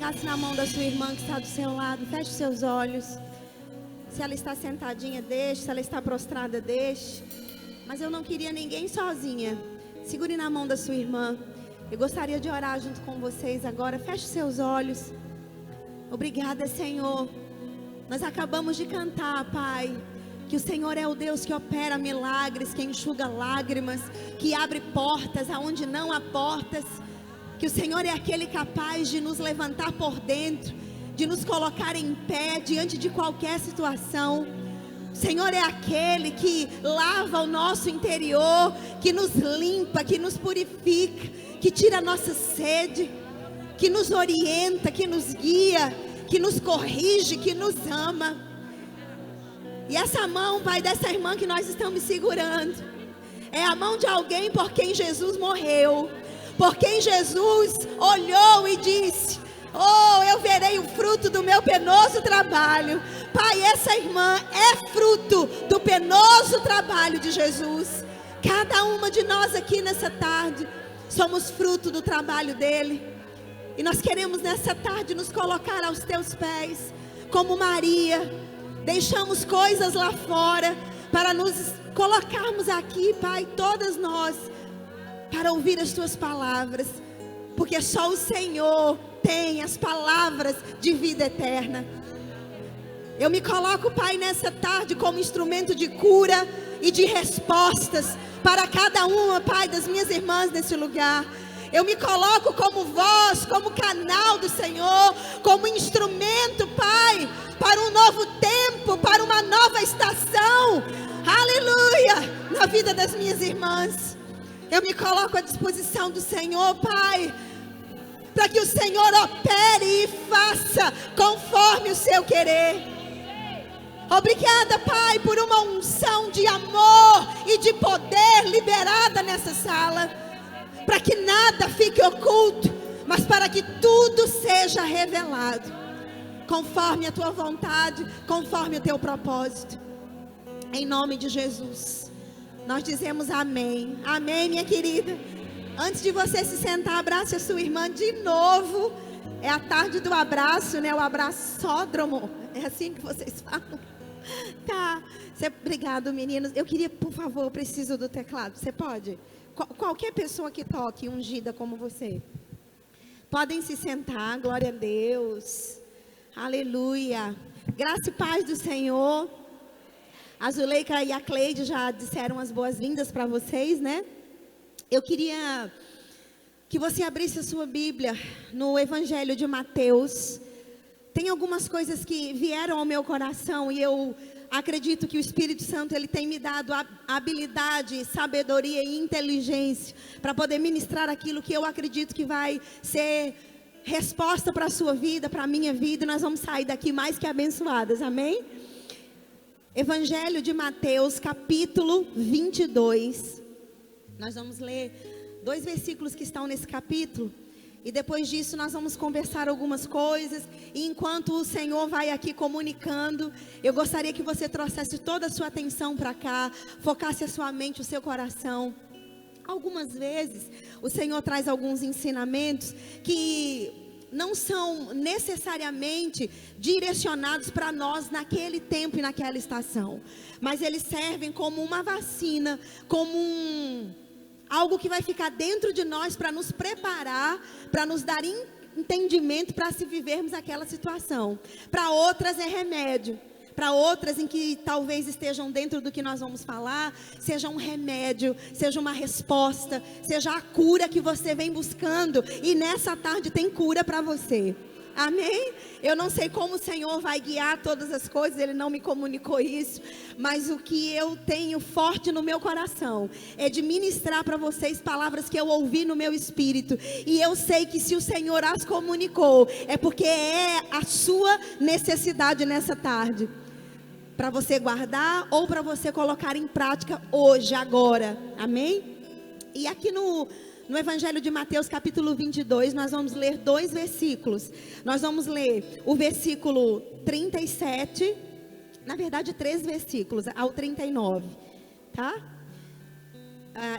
pegasse na mão da sua irmã que está do seu lado. Feche os seus olhos. Se ela está sentadinha, deixe. Se ela está prostrada, deixe. Mas eu não queria ninguém sozinha. Segure na mão da sua irmã. Eu gostaria de orar junto com vocês agora. Feche os seus olhos. Obrigada, Senhor. Nós acabamos de cantar, Pai, que o Senhor é o Deus que opera milagres, que enxuga lágrimas, que abre portas aonde não há portas. Que o Senhor é aquele capaz de nos levantar por dentro, de nos colocar em pé diante de qualquer situação. O Senhor é aquele que lava o nosso interior, que nos limpa, que nos purifica, que tira a nossa sede, que nos orienta, que nos guia, que nos corrige, que nos ama. E essa mão, Pai, dessa irmã que nós estamos segurando, é a mão de alguém por quem Jesus morreu, por quem Jesus olhou e disse: oh, eu verei o fruto do meu penoso trabalho. Pai, essa irmã é fruto do penoso trabalho de Jesus. Cada uma de nós aqui nessa tarde somos fruto do trabalho dele. E nós queremos nessa tarde nos colocar aos teus pés, como Maria. Deixamos coisas lá fora para nos colocarmos aqui, Pai, todas nós, para ouvir as tuas palavras, porque só o Senhor tem as palavras de vida eterna. Eu me coloco, Pai, nessa tarde como instrumento de cura e de respostas para cada uma, Pai, das minhas irmãs nesse lugar. Eu me coloco como voz, como canal do Senhor, como instrumento, Pai, para um novo tempo, para uma nova estação. Aleluia! Na vida das minhas irmãs. Eu me coloco à disposição do Senhor, Pai, para que o Senhor opere e faça conforme o seu querer. Obrigada, Pai, por uma unção de amor e de poder liberada nessa sala, para que nada fique oculto, mas para que tudo seja revelado, conforme a tua vontade, conforme o teu propósito. Em nome de Jesus, nós dizemos amém. Amém, minha querida. Antes de você se sentar, abrace a sua irmã de novo. É a tarde do abraço, né? O abraçódromo. É assim que vocês falam? Tá. Obrigado, meninos. Eu queria, por favor, eu preciso do teclado. Você pode? Qualquer pessoa que toque ungida como você. Podem se sentar. Glória a Deus. Aleluia. Graça e paz do Senhor. A Zuleika e a Cleide já disseram as boas-vindas para vocês, né? Eu queria que você abrisse a sua Bíblia no Evangelho de Mateus. Tem algumas coisas que vieram ao meu coração e eu acredito que o Espírito Santo ele tem me dado a habilidade, sabedoria e inteligência para poder ministrar aquilo que eu acredito que vai ser resposta para a sua vida, para a minha vida. E nós vamos sair daqui mais que abençoadas, amém? Evangelho de Mateus, capítulo 22. Nós vamos ler 2 versículos que estão nesse capítulo. E depois disso nós vamos conversar algumas coisas. E enquanto o Senhor vai aqui comunicando, eu gostaria que você trouxesse toda a sua atenção para cá. Focasse a sua mente, o seu coração. Algumas vezes o Senhor traz alguns ensinamentos que não são necessariamente direcionados para nós naquele tempo e naquela estação. Mas eles servem como uma vacina, como algo que vai ficar dentro de nós para nos preparar, para nos dar entendimento para se vivermos aquela situação. Para outras é remédio. Para outras em que talvez estejam dentro do que nós vamos falar, seja um remédio, seja uma resposta, seja a cura que você vem buscando. E nessa tarde tem cura para você. Amém? Eu não sei como o Senhor vai guiar todas as coisas, Ele não me comunicou isso. Mas o que eu tenho forte no meu coração é de ministrar para vocês palavras que eu ouvi no meu espírito. E eu sei que se o Senhor as comunicou, é porque é a sua necessidade nessa tarde. Para você guardar ou para você colocar em prática hoje, agora. Amém? E aqui no Evangelho de Mateus, capítulo 22, nós vamos ler 2 versículos. Nós vamos ler o versículo 37, na verdade 3 versículos, ao 39, tá?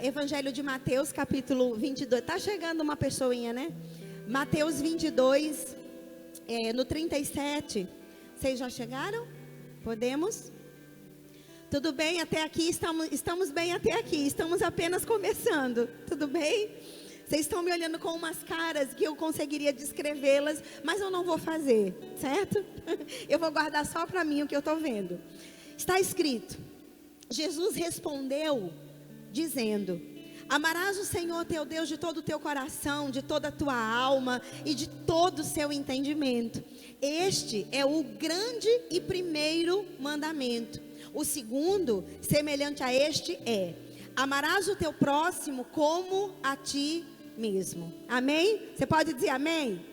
Evangelho de Mateus, capítulo 22, tá chegando uma pessoinha, né? Mateus 22, no 37. Vocês já chegaram? Podemos? Tudo bem até aqui? Estamos bem até aqui. Estamos apenas começando. Tudo bem? Vocês estão me olhando com umas caras que eu conseguiria descrevê-las, mas eu não vou fazer, certo? Eu vou guardar só para mim o que eu estou vendo. Está escrito: Jesus respondeu dizendo: amarás o Senhor teu Deus de todo o teu coração, de toda a tua alma e de todo o seu entendimento. Este é o grande e primeiro mandamento. O segundo, semelhante a este, é: amarás o teu próximo como a ti mesmo. Amém? Você pode dizer amém?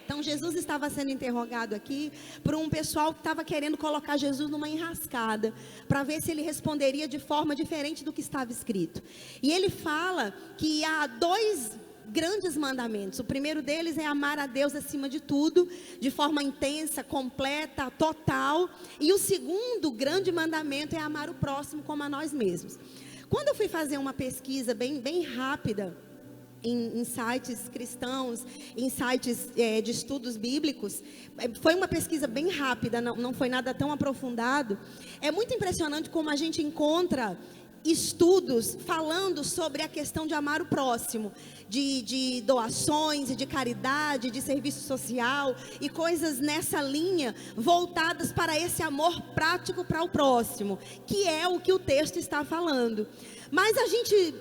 Então Jesus estava sendo interrogado aqui por um pessoal que estava querendo colocar Jesus numa enrascada, para ver se ele responderia de forma diferente do que estava escrito. E ele fala que há dois grandes mandamentos. O primeiro deles é amar a Deus acima de tudo, de forma intensa, completa, total. E o segundo grande mandamento é amar o próximo como a nós mesmos. Quando eu fui fazer uma pesquisa bem rápida em sites cristãos, em sites de estudos bíblicos, foi uma pesquisa bem rápida, não foi nada tão aprofundado. É muito impressionante como a gente encontra estudos falando sobre a questão de amar o próximo, de doações e de caridade, de serviço social e coisas nessa linha, voltadas para esse amor prático para o próximo, que é o que o texto está falando. Mas a gente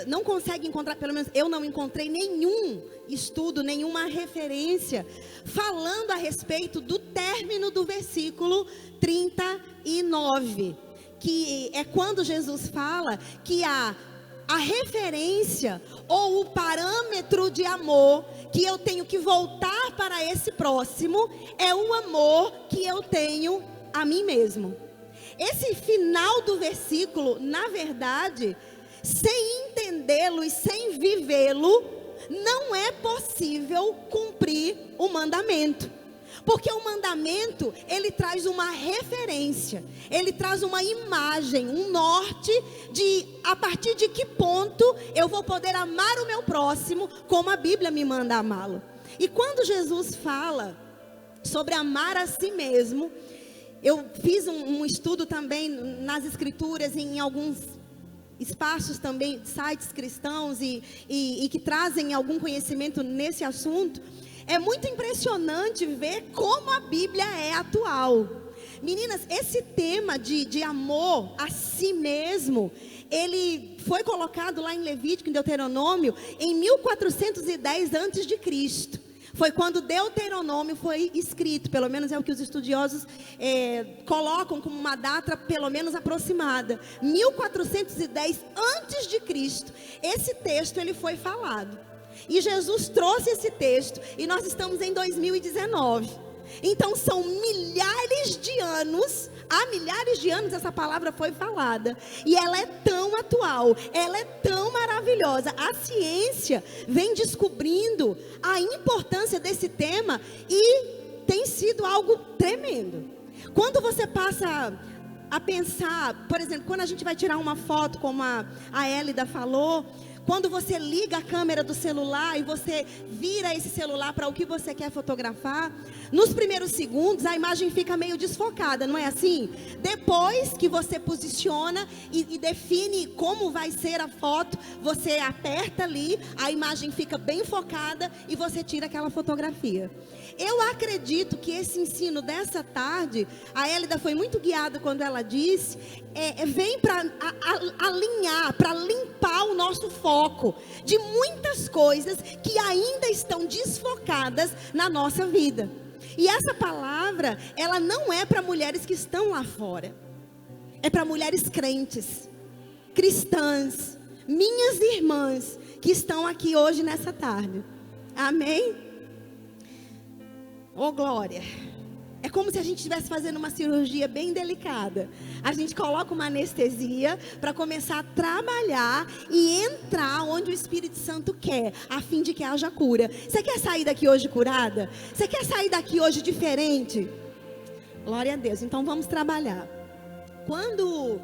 não consegue encontrar, pelo menos eu não encontrei nenhum estudo, nenhuma referência falando a respeito do término do versículo 39, que é quando Jesus fala que a referência ou o parâmetro de amor que eu tenho que voltar para esse próximo é o amor que eu tenho a mim mesmo. Esse final do versículo, na verdade, sem entendê-lo e sem vivê-lo, não é possível cumprir o mandamento. Porque o mandamento, ele traz uma referência, ele traz uma imagem, um norte de a partir de que ponto eu vou poder amar o meu próximo como a Bíblia me manda amá-lo. E quando Jesus fala sobre amar a si mesmo, eu fiz um estudo também nas escrituras, em alguns espaços também, sites cristãos e que trazem algum conhecimento nesse assunto. É muito impressionante ver como a Bíblia é atual. Meninas, esse tema de amor a si mesmo, ele foi colocado lá em Levítico, em Deuteronômio, em 1410 a.C. Foi quando Deuteronômio foi escrito, pelo menos é o que os estudiosos colocam como uma data pelo menos aproximada. 1410 a.C., esse texto ele foi falado. E Jesus trouxe esse texto, e nós estamos em 2019. Então são milhares de anos, há milhares de anos essa palavra foi falada. E ela é tão atual, ela é tão maravilhosa. A ciência vem descobrindo a importância desse tema e tem sido algo tremendo. Quando você passa a pensar, por exemplo, quando a gente vai tirar uma foto, como a Elida falou, quando você liga a câmera do celular e você vira esse celular para o que você quer fotografar, nos primeiros segundos a imagem fica meio desfocada, não é assim? Depois que você posiciona e define como vai ser a foto, você aperta ali, a imagem fica bem focada e você tira aquela fotografia. Eu acredito que esse ensino dessa tarde, a Elida foi muito guiada quando ela disse, vem para alinhar, para limpar o nosso foco de muitas coisas que ainda estão desfocadas na nossa vida. E essa palavra, ela não é para mulheres que estão lá fora, é para mulheres crentes, cristãs, minhas irmãs que estão aqui hoje nessa tarde. Amém? Oh, glória. É como se a gente estivesse fazendo uma cirurgia bem delicada. A gente coloca uma anestesia para começar a trabalhar e entrar onde o Espírito Santo quer, a fim de que haja cura. Você quer sair daqui hoje curada? Você quer sair daqui hoje diferente? Glória a Deus. Então vamos trabalhar. Quando...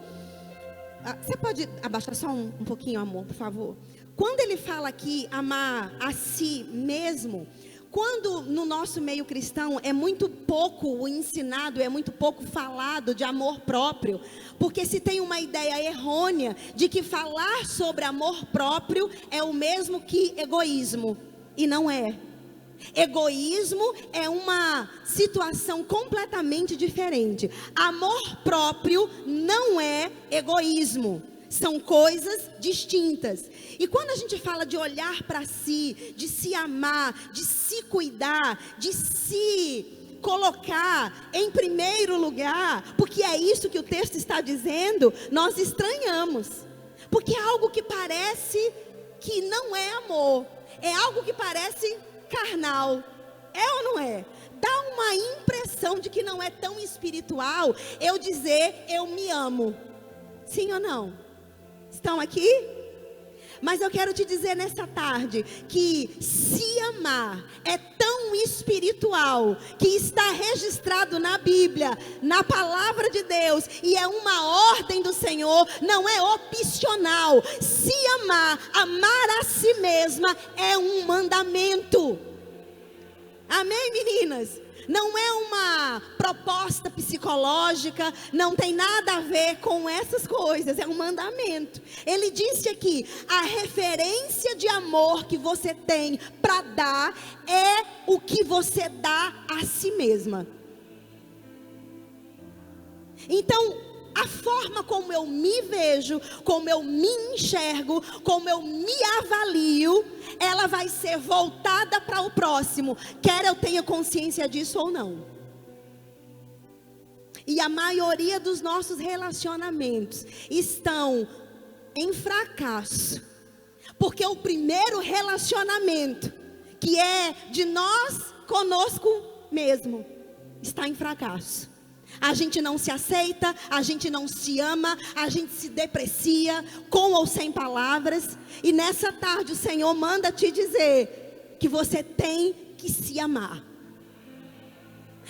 Você pode abaixar só um pouquinho, amor, por favor? Quando ele fala aqui amar a si mesmo, Quando no nosso meio cristão é muito pouco ensinado, é muito pouco falado de amor próprio, porque se tem uma ideia errônea de que falar sobre amor próprio é o mesmo que egoísmo, e não é. Egoísmo é uma situação completamente diferente. Amor próprio não é egoísmo. São coisas distintas. E quando a gente fala de olhar para si, de se amar, de se cuidar, de se colocar em primeiro lugar, porque é isso que o texto está dizendo, nós estranhamos. Porque é algo que parece que não é amor. É algo que parece carnal. É ou não é? Dá uma impressão de que não é tão espiritual eu dizer eu me amo. Sim ou não? Estão aqui? Mas eu quero te dizer nessa tarde que se amar é tão espiritual, que está registrado na Bíblia, na palavra de Deus, e é uma ordem do Senhor, não é opcional. Se amar, amar a si mesma é um mandamento. Amém, meninas? Não é uma proposta psicológica, não tem nada a ver com essas coisas, é um mandamento. Ele disse aqui, a referência de amor que você tem para dar é o que você dá a si mesma. Então, a forma como eu me vejo, como eu me enxergo, como eu me avalio, ela vai ser voltada para o próximo, quer eu tenha consciência disso ou não. E a maioria dos nossos relacionamentos estão em fracasso, porque o primeiro relacionamento, que é de nós conosco mesmo, está em fracasso. A gente não se aceita, a gente não se ama, a gente se deprecia, com ou sem palavras. E nessa tarde o Senhor manda te dizer que você tem que se amar.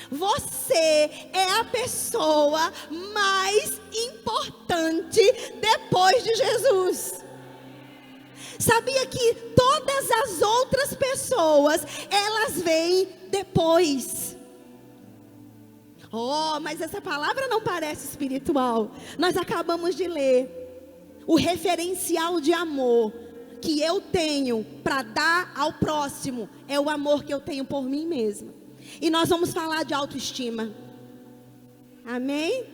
Você é a pessoa mais importante depois de Jesus. Sabia que todas as outras pessoas, elas vêm depois. Oh, mas essa palavra não parece espiritual. Nós acabamos de ler. O referencial de amor que eu tenho para dar ao próximo é o amor que eu tenho por mim mesma. E nós vamos falar de autoestima. Amém?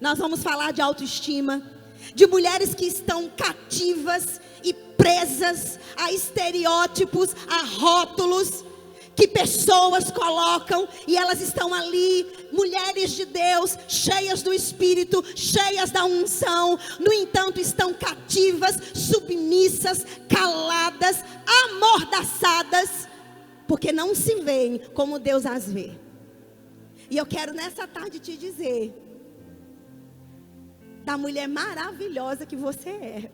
Nós vamos falar de autoestima, de mulheres que estão cativas e presas a estereótipos, a rótulos que pessoas colocam, e elas estão ali, mulheres de Deus, cheias do Espírito, cheias da unção, no entanto estão cativas, submissas, caladas, amordaçadas, porque não se veem como Deus as vê. E eu quero nessa tarde te dizer da mulher maravilhosa que você é.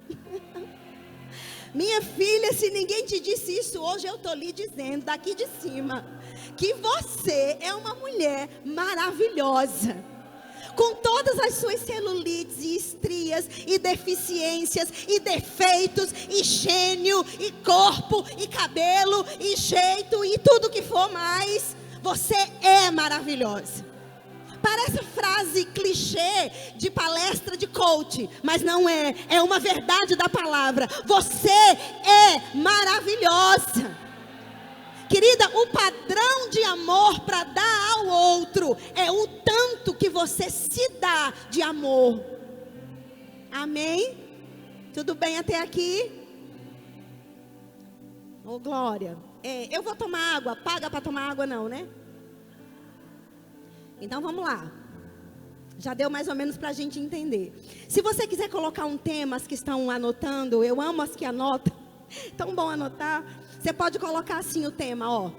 Minha filha, se ninguém te disse isso hoje, eu estou lhe dizendo daqui de cima, que você é uma mulher maravilhosa, com todas as suas celulites e estrias e deficiências e defeitos e gênio e corpo e cabelo e jeito e tudo que for mais, você é maravilhosa. Parece frase clichê de palestra de coach, mas não é, é uma verdade da palavra. Você é maravilhosa. Querida, o padrão de amor para dar ao outro é o tanto que você se dá de amor. Amém? Tudo bem até aqui? Ô, glória. Eu vou tomar água. Paga para tomar água não, né? Então vamos lá. Já deu mais ou menos para a gente entender. Se você quiser colocar um tema, as que estão anotando, eu amo as que anotam. Tão bom anotar. Você pode colocar assim o tema, ó.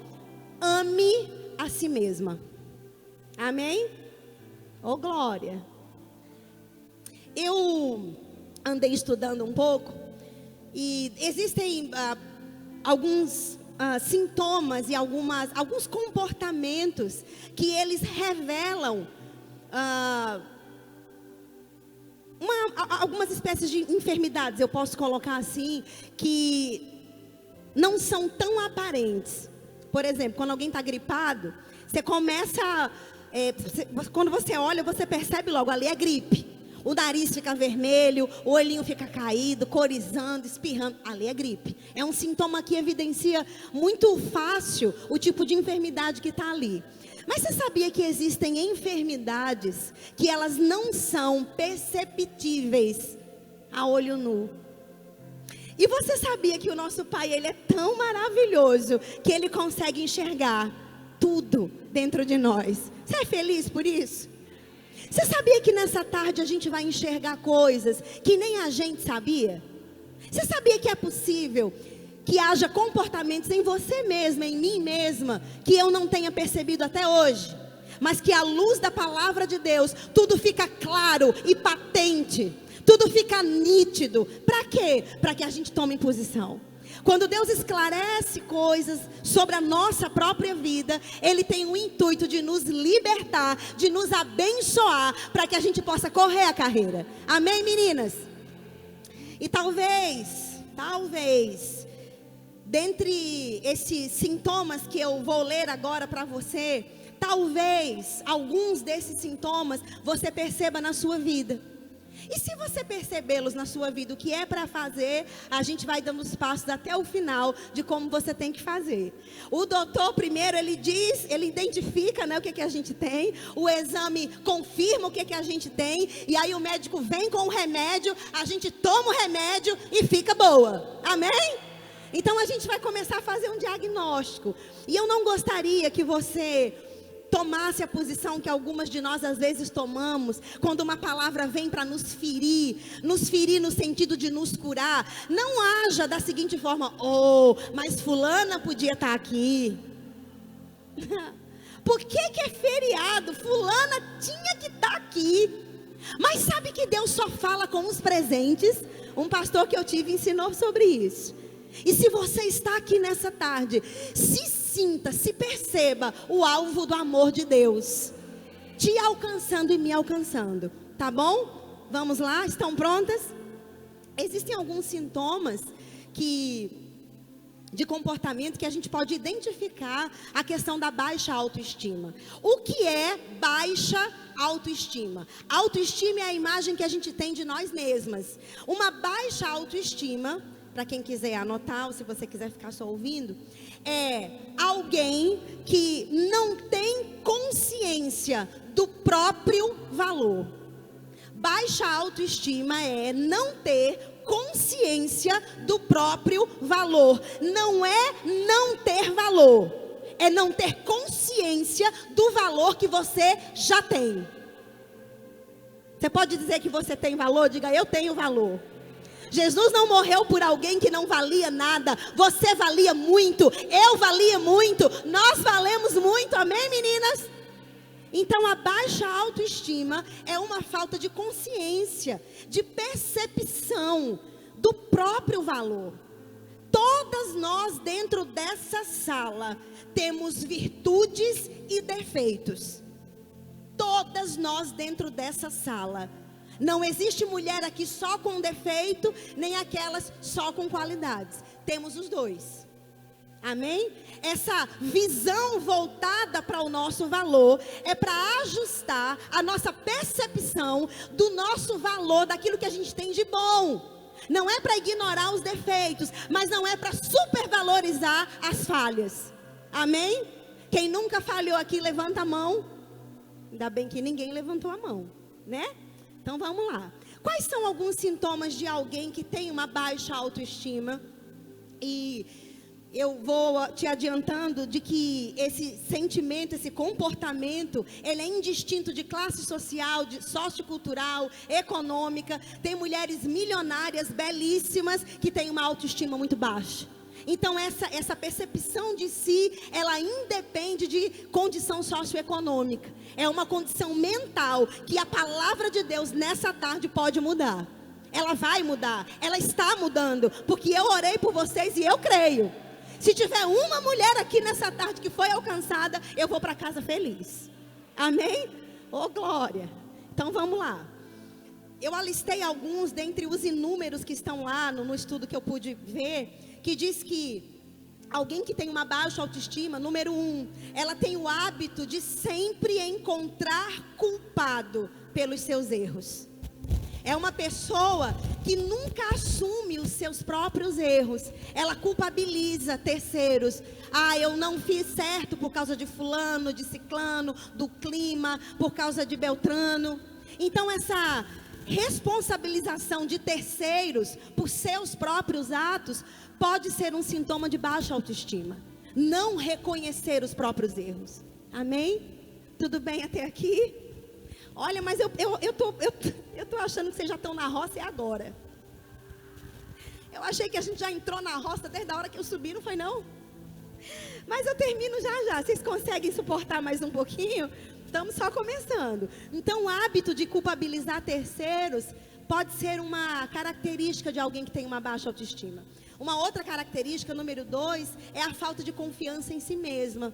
Ame a si mesma. Amém? Ô, glória. Eu andei estudando um pouco e existem alguns sintomas e alguns comportamentos que eles revelam algumas espécies de enfermidades, eu posso colocar assim, que não são tão aparentes, Por exemplo, quando alguém está gripado, você começa, quando você olha, você percebe logo, ali é gripe. O nariz fica vermelho, o olhinho fica caído, corizando, espirrando, ali é gripe. É um sintoma que evidencia muito fácil o tipo de enfermidade que está ali. Mas você sabia que existem enfermidades que elas não são perceptíveis a olho nu? E você sabia que o nosso Pai, Ele é tão maravilhoso que Ele consegue enxergar tudo dentro de nós? Você é feliz por isso? Você sabia que nessa tarde a gente vai enxergar coisas que nem a gente sabia? Você sabia que é possível que haja comportamentos em você mesma, em mim mesma, que eu não tenha percebido até hoje? Mas que à luz da palavra de Deus, tudo fica claro e patente. Tudo fica nítido. Para quê? Para que a gente tome posição. Quando Deus esclarece coisas sobre a nossa própria vida, Ele tem o intuito de nos libertar, de nos abençoar, para que a gente possa correr a carreira. Amém, meninas? E talvez, dentre esses sintomas que eu vou ler agora para você, talvez alguns desses sintomas você perceba na sua vida. E se você percebê-los na sua vida, o que é para fazer, a gente vai dando os passos até o final de como você tem que fazer. O doutor primeiro, ele identifica, né, o que a gente tem. O exame confirma o que a gente tem. E aí o médico vem com o remédio, a gente toma o remédio e fica boa. Amém? Então a gente vai começar a fazer um diagnóstico. E eu não gostaria que você tomasse a posição que algumas de nós às vezes tomamos, quando uma palavra vem para nos ferir no sentido de nos curar. Não haja da seguinte forma: mas fulana podia estar aqui. Por que é feriado? Fulana tinha que estar aqui. Mas sabe que Deus só fala com os presentes? Um pastor que eu tive ensinou sobre isso. E se você está aqui nessa tarde, se perceba o alvo do amor de Deus, te alcançando e me alcançando, tá bom? Vamos lá, estão prontas? Existem alguns sintomas de comportamento que a gente pode identificar a questão da baixa autoestima. O que é baixa autoestima? Autoestima é a imagem que a gente tem de nós mesmas. Uma baixa autoestima, para quem quiser anotar, ou se você quiser ficar só ouvindo, é alguém que não tem consciência do próprio valor. Baixa autoestima é não ter consciência do próprio valor. Não é não ter valor, é não ter consciência do valor que você já tem. Você pode dizer que você tem valor? Diga: eu tenho valor. Jesus não morreu por alguém que não valia nada. Você valia muito, eu valia muito, nós valemos muito. Amém, meninas? Então a baixa autoestima é uma falta de consciência, de percepção do próprio valor. Todas nós dentro dessa sala temos virtudes e defeitos. Todas nós dentro dessa sala. Não existe mulher aqui só com defeito, nem aquelas só com qualidades. Temos os dois. Amém? Essa visão voltada para o nosso valor é para ajustar a nossa percepção do nosso valor, daquilo que a gente tem de bom. Não é para ignorar os defeitos, mas não é para supervalorizar as falhas. Amém? Quem nunca falhou aqui, levanta a mão. Ainda bem que ninguém levantou a mão, né? Então vamos lá. Quais são alguns sintomas de alguém que tem uma baixa autoestima? E eu vou te adiantando de que esse sentimento, esse comportamento, ele é indistinto de classe social, de sociocultural, econômica. Tem mulheres milionárias, belíssimas, que têm uma autoestima muito baixa. Então essa percepção de si, ela independe de condição socioeconômica. É uma condição mental que a palavra de Deus nessa tarde pode mudar. Ela vai mudar, ela está mudando, porque eu orei por vocês e eu creio. Se tiver uma mulher aqui nessa tarde que foi alcançada, eu vou para casa feliz. Amém? Oh, glória. Então vamos lá. Eu alistei alguns dentre os inúmeros que estão lá no estudo que eu pude ver, que diz que Alguém que tem uma baixa autoestima, número 1, ela tem o hábito de sempre encontrar culpado pelos seus erros. É uma pessoa que nunca assume os seus próprios erros. Ela culpabiliza terceiros. Eu não fiz certo por causa de fulano, de ciclano, do clima, por causa de Beltrano. Então essa responsabilização de terceiros por seus próprios atos pode ser um sintoma de baixa autoestima. Não reconhecer os próprios erros. Amém? Tudo bem até aqui? Olha, mas eu tô achando que vocês já estão na roça agora. Eu achei que a gente já entrou na roça desde a hora que eu subi, não foi não? Mas eu termino já. Vocês conseguem suportar mais um pouquinho? Estamos só começando. Então, o hábito de culpabilizar terceiros pode ser uma característica de alguém que tem uma baixa autoestima. Uma outra característica, número 2, é a falta de confiança em si mesma.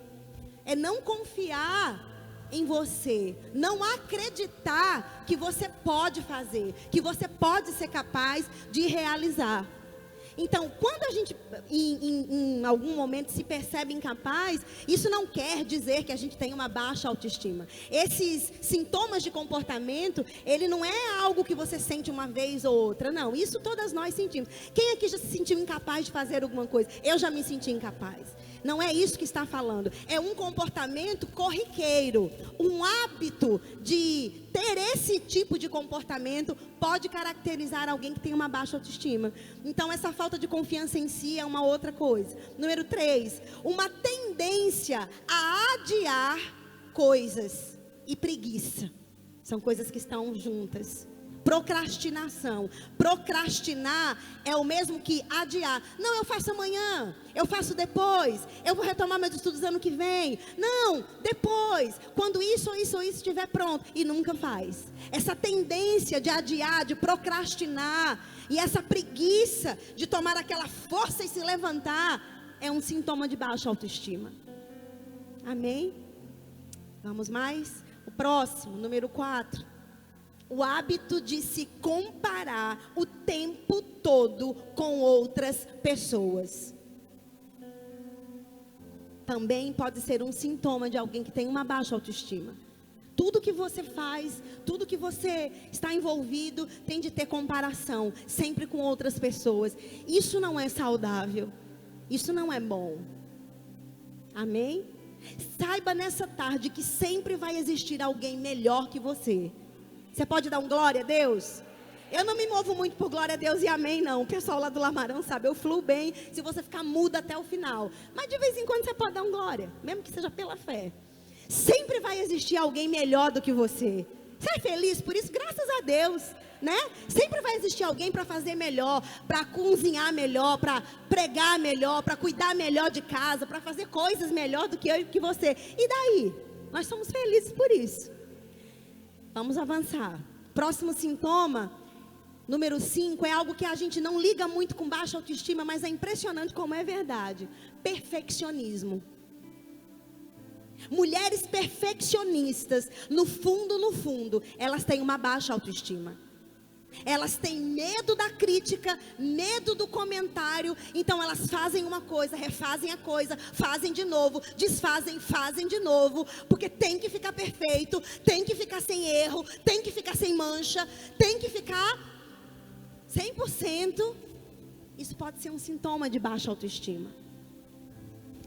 É não confiar em você, não acreditar que você pode fazer, que você pode ser capaz de realizar. Então, quando a gente em algum momento se percebe incapaz, isso não quer dizer que a gente tem uma baixa autoestima. Esses sintomas de comportamento, ele não é algo que você sente uma vez ou outra, não. Isso todas nós sentimos. Quem aqui já se sentiu incapaz de fazer alguma coisa? Eu já me senti incapaz. Não é isso que está falando. É um comportamento corriqueiro. Um hábito de ter esse tipo de comportamento pode caracterizar alguém que tem uma baixa autoestima. Então, essa falta de confiança em si é uma outra coisa. Número 3, uma tendência a adiar coisas e preguiça. São coisas que estão juntas. Procrastinação. Procrastinar é o mesmo que adiar. Não, eu faço amanhã, eu faço depois, eu vou retomar meus estudos ano que vem. Não, depois, quando isso ou isso ou isso estiver pronto. E nunca faz. Essa tendência de adiar, de procrastinar, e essa preguiça de tomar aquela força e se levantar, é um sintoma de baixa autoestima. Amém? Vamos mais? O próximo, número 4. O hábito de se comparar o tempo todo com outras pessoas. Também pode ser um sintoma de alguém que tem uma baixa autoestima. Tudo que você faz, tudo que você está envolvido, tem de ter comparação, sempre com outras pessoas. Isso não é saudável. Isso não é bom. Amém? Saiba nessa tarde que sempre vai existir alguém melhor que você. Você pode dar um glória a Deus? Eu não me movo muito por glória a Deus e amém, não. O pessoal lá do Lamarão sabe, eu fluo bem se você ficar mudo até o final. Mas de vez em quando você pode dar um glória, mesmo que seja pela fé. Sempre vai existir alguém melhor do que você. Você é feliz por isso? Graças a Deus, né? Sempre vai existir alguém para fazer melhor, para cozinhar melhor, para pregar melhor, para cuidar melhor de casa, para fazer coisas melhor do que eu e que você. E daí? Nós somos felizes por isso. Vamos avançar. Próximo sintoma, número 5, é algo que a gente não liga muito com baixa autoestima, mas é impressionante como é verdade. Perfeccionismo. Mulheres perfeccionistas, no fundo, elas têm uma baixa autoestima. Elas têm medo da crítica, medo do comentário. Então elas fazem uma coisa, refazem a coisa, fazem de novo, desfazem, fazem de novo, porque tem que ficar perfeito, tem que ficar sem erro, tem que ficar sem mancha, tem que ficar 100%. Isso pode ser um sintoma de baixa autoestima.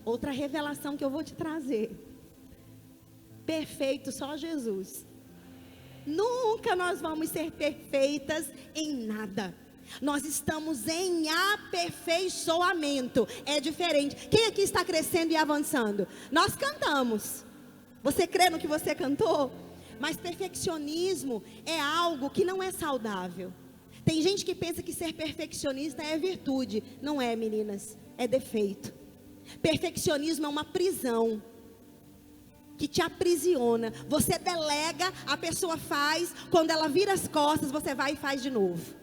Outra revelação que eu vou te trazer. Perfeito só Jesus. Nunca nós vamos ser perfeitas em nada. Nós estamos em aperfeiçoamento. É diferente. Quem aqui está crescendo e avançando? Nós cantamos. Você crê no que você cantou? Mas perfeccionismo é algo que não é saudável. Tem gente que pensa que ser perfeccionista é virtude. Não é, meninas. É defeito. Perfeccionismo é uma prisão que te aprisiona. Você delega, a pessoa faz, quando ela vira as costas, você vai e faz de novo.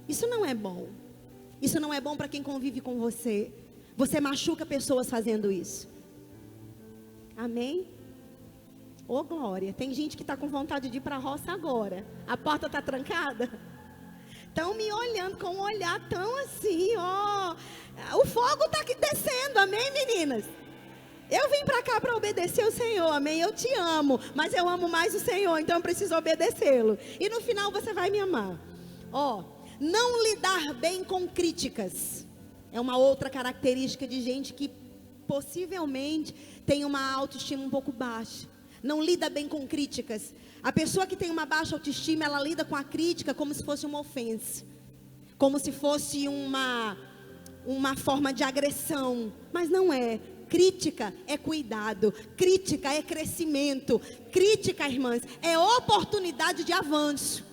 Isso não é bom. Isso não é bom para quem convive com você. Você machuca pessoas fazendo isso. Amém? Ô glória, tem gente que está com vontade de ir para a roça agora. A porta está trancada? Estão me olhando com um olhar tão assim, ó. O fogo está aqui descendo, amém, meninas? Eu vim para cá para obedecer o Senhor, amém? Eu te amo, mas eu amo mais o Senhor, então eu preciso obedecê-lo. E no final você vai me amar. Não lidar bem com críticas. É uma outra característica de gente que possivelmente tem uma autoestima um pouco baixa. Não lida bem com críticas. A pessoa que tem uma baixa autoestima, ela lida com a crítica como se fosse uma ofensa. Como se fosse uma forma de agressão. Mas não é. Crítica é cuidado. Crítica é crescimento. Crítica, irmãs, é oportunidade de avanço.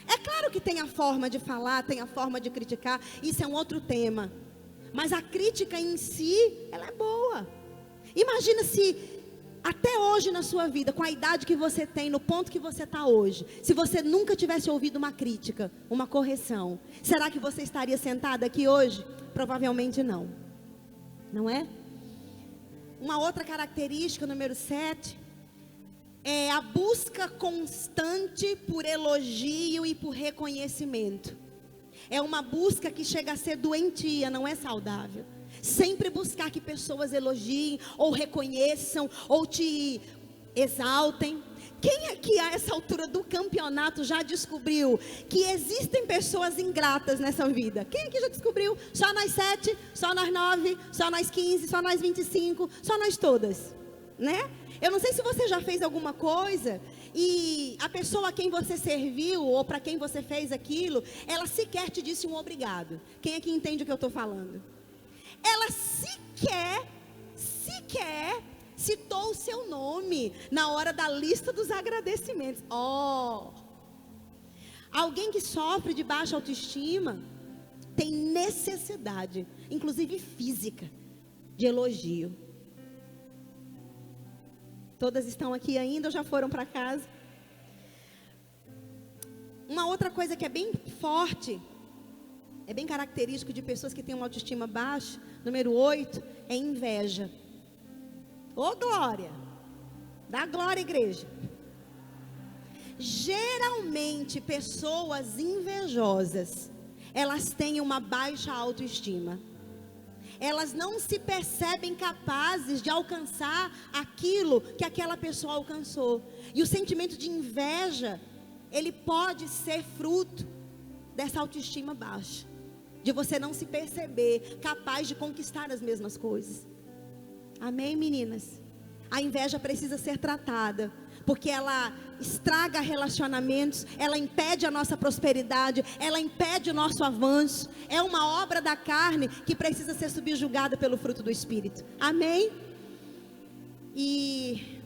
É claro que tem a forma de falar, tem a forma de criticar. Isso é um outro tema. Mas a crítica em si, ela é boa. Imagina se até hoje na sua vida, com a idade que você tem, no ponto que você está hoje, se você nunca tivesse ouvido uma crítica, uma correção, será que você estaria sentada aqui hoje? Provavelmente não. Não é? Uma outra característica, número 7, é a busca constante por elogio e por reconhecimento. É uma busca que chega a ser doentia, não é saudável. Sempre buscar que pessoas elogiem, ou reconheçam, ou te exaltem. Quem aqui a essa altura do campeonato já descobriu que existem pessoas ingratas nessa vida? Quem aqui já descobriu? Só nós 7, só nós 9, só nós 15, só nós 25, só nós todas, né? Eu não sei se você já fez alguma coisa e a pessoa a quem você serviu ou para quem você fez aquilo, ela sequer te disse um obrigado. Quem aqui entende o que eu estou falando? Ela sequer citou o seu nome na hora da lista dos agradecimentos. Alguém que sofre de baixa autoestima tem necessidade, inclusive física, de elogio. Todas estão aqui ainda ou já foram para casa? Uma outra coisa que é bem forte, é bem característico de pessoas que têm uma autoestima baixa, número 8, é inveja. Ô glória! Dá glória, igreja. Geralmente, pessoas invejosas, elas têm uma baixa autoestima. Elas não se percebem capazes de alcançar aquilo que aquela pessoa alcançou. E o sentimento de inveja, ele pode ser fruto dessa autoestima baixa. De você não se perceber capaz de conquistar as mesmas coisas. Amém, meninas? A inveja precisa ser tratada, porque ela estraga relacionamentos, ela impede a nossa prosperidade, ela impede o nosso avanço. É uma obra da carne que precisa ser subjugada pelo fruto do Espírito. Amém? E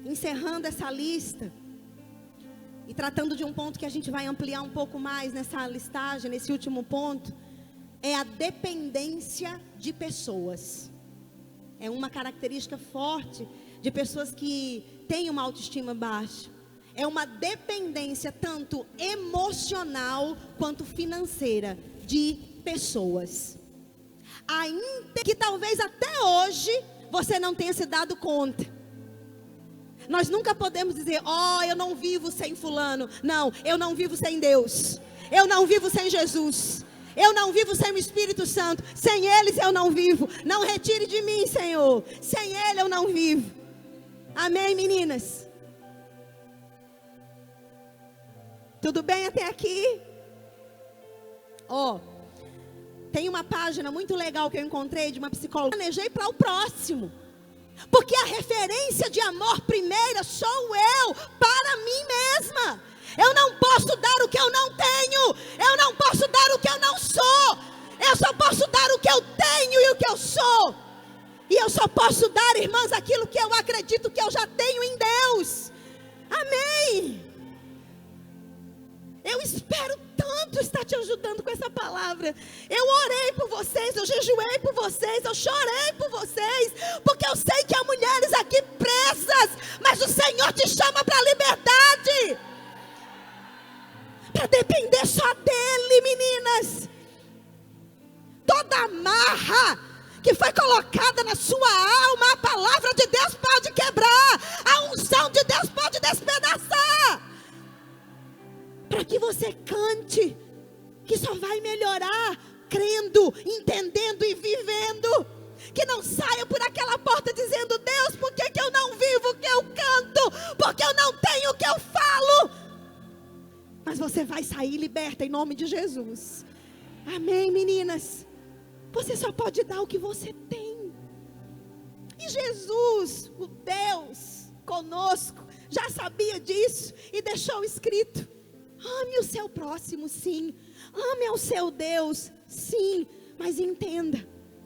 encerrando essa lista e tratando de um ponto que a gente vai ampliar um pouco mais nessa listagem, nesse último ponto, é a dependência de pessoas. É uma característica forte de pessoas que têm uma autoestima baixa. É uma dependência tanto emocional quanto financeira de pessoas. Ainda que talvez até hoje você não tenha se dado conta. Nós nunca podemos dizer, eu não vivo sem fulano. Não, eu não vivo sem Deus. Eu não vivo sem Jesus. Eu não vivo sem o Espírito Santo. Sem eles eu não vivo. Não retire de mim, Senhor. Sem ele eu não vivo. Amém, meninas? Tudo bem até aqui? Tem uma página muito legal que eu encontrei de uma psicóloga. Planejei para o próximo. Porque a referência de amor primeira sou eu, para mim mesma. Eu não posso dar o que eu não tenho. Eu não posso dar o que eu não sou. Eu só posso dar o que eu tenho e o que eu sou. E eu só posso dar, irmãs, aquilo que eu acredito que eu já tenho em Deus. Amém. Eu espero tanto estar te ajudando com essa palavra. Eu orei por vocês, eu jejuei por vocês, eu chorei por vocês, porque eu sei que há mulheres aqui presas, mas o Senhor te chama para a liberdade, para depender só dEle, meninas. Toda amarra que foi colocada na sua alma, a palavra de Deus pode quebrar, a unção de Deus pode despedaçar, para que você cante, que só vai melhorar crendo, entendendo e vivendo. Que não saia por aquela porta dizendo: Deus, por que eu não vivo o que eu canto? Porque eu não tenho o que eu falo. Mas você vai sair liberta em nome de Jesus. Amém, meninas? Você só pode dar o que você tem. E Jesus, o Deus conosco, já sabia disso e deixou escrito: ame o seu próximo, sim. Ame ao seu Deus, sim. Mas entenda,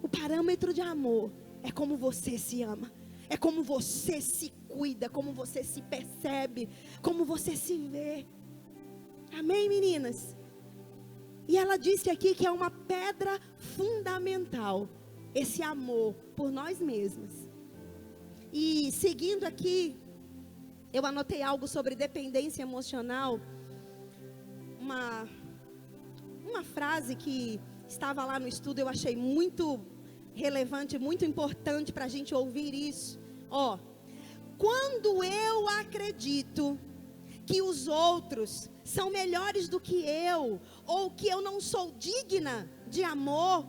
o parâmetro de amor é como você se ama. É como você se cuida, como você se percebe, como você se vê. Amém, meninas? E ela disse aqui que é uma pedra fundamental, esse amor por nós mesmas. E seguindo aqui, eu anotei algo sobre dependência emocional. Uma frase que estava lá no estudo, eu achei muito relevante, muito importante para a gente ouvir isso. Quando eu acredito que os outros são melhores do que eu, ou que eu não sou digna de amor,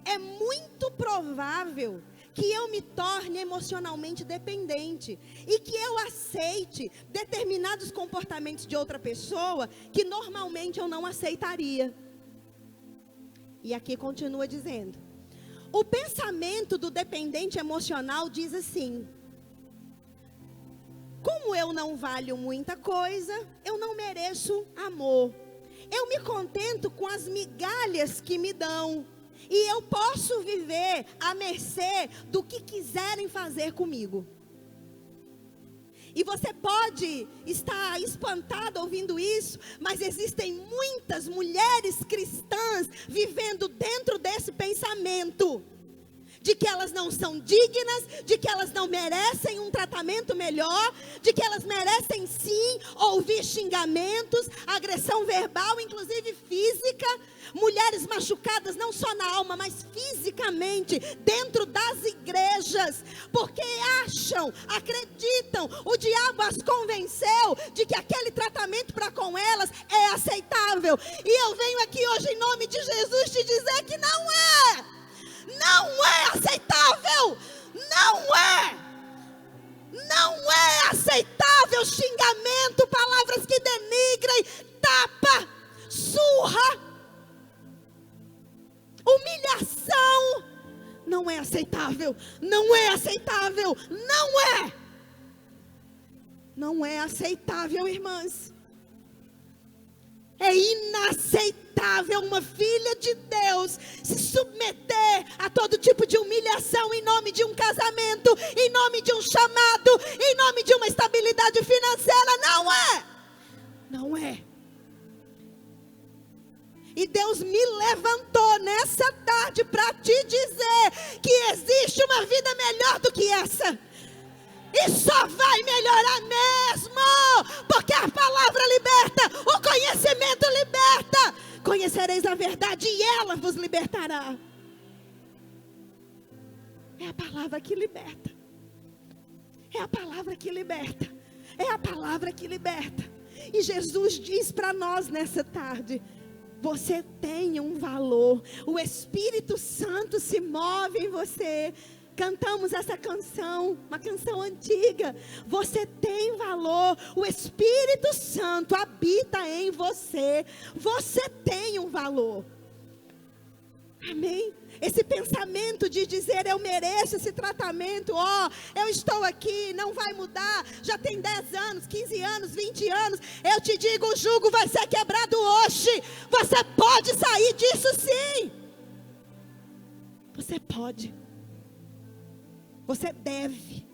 é muito provável que eu me torne emocionalmente dependente e que eu aceite determinados comportamentos de outra pessoa que normalmente eu não aceitaria. E aqui continua dizendo: o pensamento do dependente emocional diz assim: como eu não valho muita coisa, eu não mereço amor. Eu me contento com as migalhas que me dão. E eu posso viver à mercê do que quiserem fazer comigo. E você pode estar espantado ouvindo isso, mas existem muitas mulheres cristãs vivendo dentro desse pensamento. De que elas não são dignas, de que elas não merecem um tratamento melhor, de que elas merecem sim ouvir xingamentos, agressão verbal, inclusive física, mulheres machucadas não só na alma, mas fisicamente, dentro das igrejas, porque acham, acreditam, o diabo as convenceu de que aquele tratamento para com elas é aceitável. E eu venho aqui hoje em nome de Jesus te dizer que não é. Não é aceitável, não é aceitável xingamento, palavras que denigrem, tapa, surra, humilhação, não é aceitável, não é aceitável, irmãs. É inaceitável uma filha de Deus se submeter a todo tipo de humilhação em nome de um casamento, em nome de um chamado, em nome de uma estabilidade financeira. Não é. E Deus me levantou nessa tarde para te dizer que existe uma vida melhor do que essa. E só vai melhorar mesmo, porque a palavra liberta, o conhecimento liberta. Conhecereis a verdade e ela vos libertará. É a palavra que liberta. É a palavra que liberta. É a palavra que liberta. E Jesus diz para nós nessa tarde: você tem um valor. O Espírito Santo se move em você. Cantamos essa canção, uma canção antiga. Você tem valor. O Espírito Santo habita em você. Você tem um valor. Amém? Esse pensamento de dizer eu mereço esse tratamento, eu estou aqui, não vai mudar, já tem 10 anos, 15 anos, 20 anos, eu te digo, o jugo vai ser quebrado hoje. Você pode sair disso sim. Você pode. Você deve.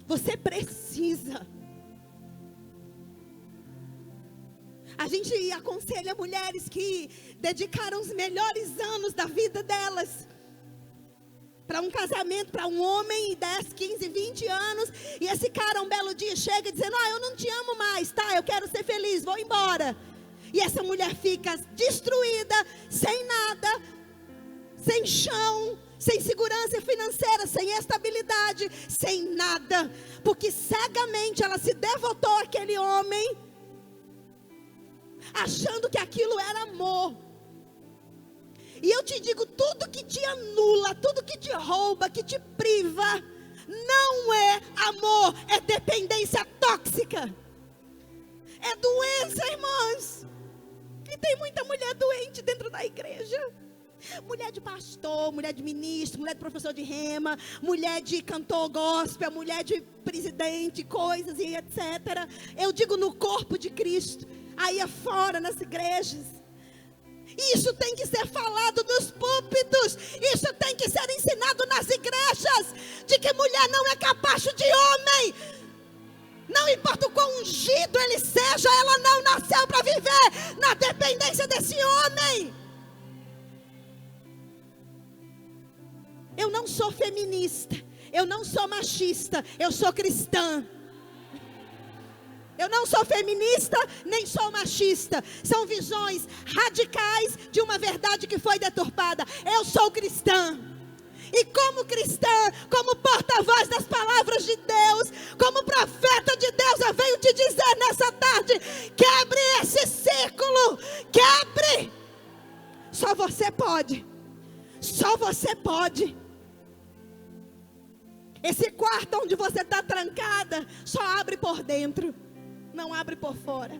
Você precisa. A gente aconselha mulheres que dedicaram os melhores anos da vida delas para um casamento, para um homem, 10, 15, 20 anos. E esse cara um belo dia chega dizendo: eu não te amo mais, tá? Eu quero ser feliz, vou embora. E essa mulher fica destruída, sem nada, sem chão, sem segurança financeira, sem estabilidade, sem nada, porque cegamente ela se devotou àquele homem, achando que aquilo era amor. E eu te digo, tudo que te anula, tudo que te rouba, que te priva, não é amor, é dependência tóxica. É doença, irmãos. E tem muita mulher doente dentro da igreja. Mulher de pastor, mulher de ministro, mulher de professor de rema, mulher de cantor gospel, mulher de presidente, coisas e etc. Eu digo no corpo de Cristo, aí afora nas igrejas. Isso tem que ser falado nos púlpitos. Isso tem que ser ensinado nas igrejas. De que mulher não é capacho de homem. Não importa o quão ungido ele seja, ela não nasceu para viver na dependência desse homem. Eu não sou feminista, eu não sou machista, eu sou cristã. Eu não sou feminista, nem sou machista. São visões radicais de uma verdade que foi deturpada. Eu sou cristã. E como cristã, como porta-voz das palavras de Deus, como profeta de Deus, eu venho te dizer nessa tarde: quebre esse círculo, quebre. Só você pode. Só você pode. Esse quarto onde você está trancada, só abre por dentro, não abre por fora.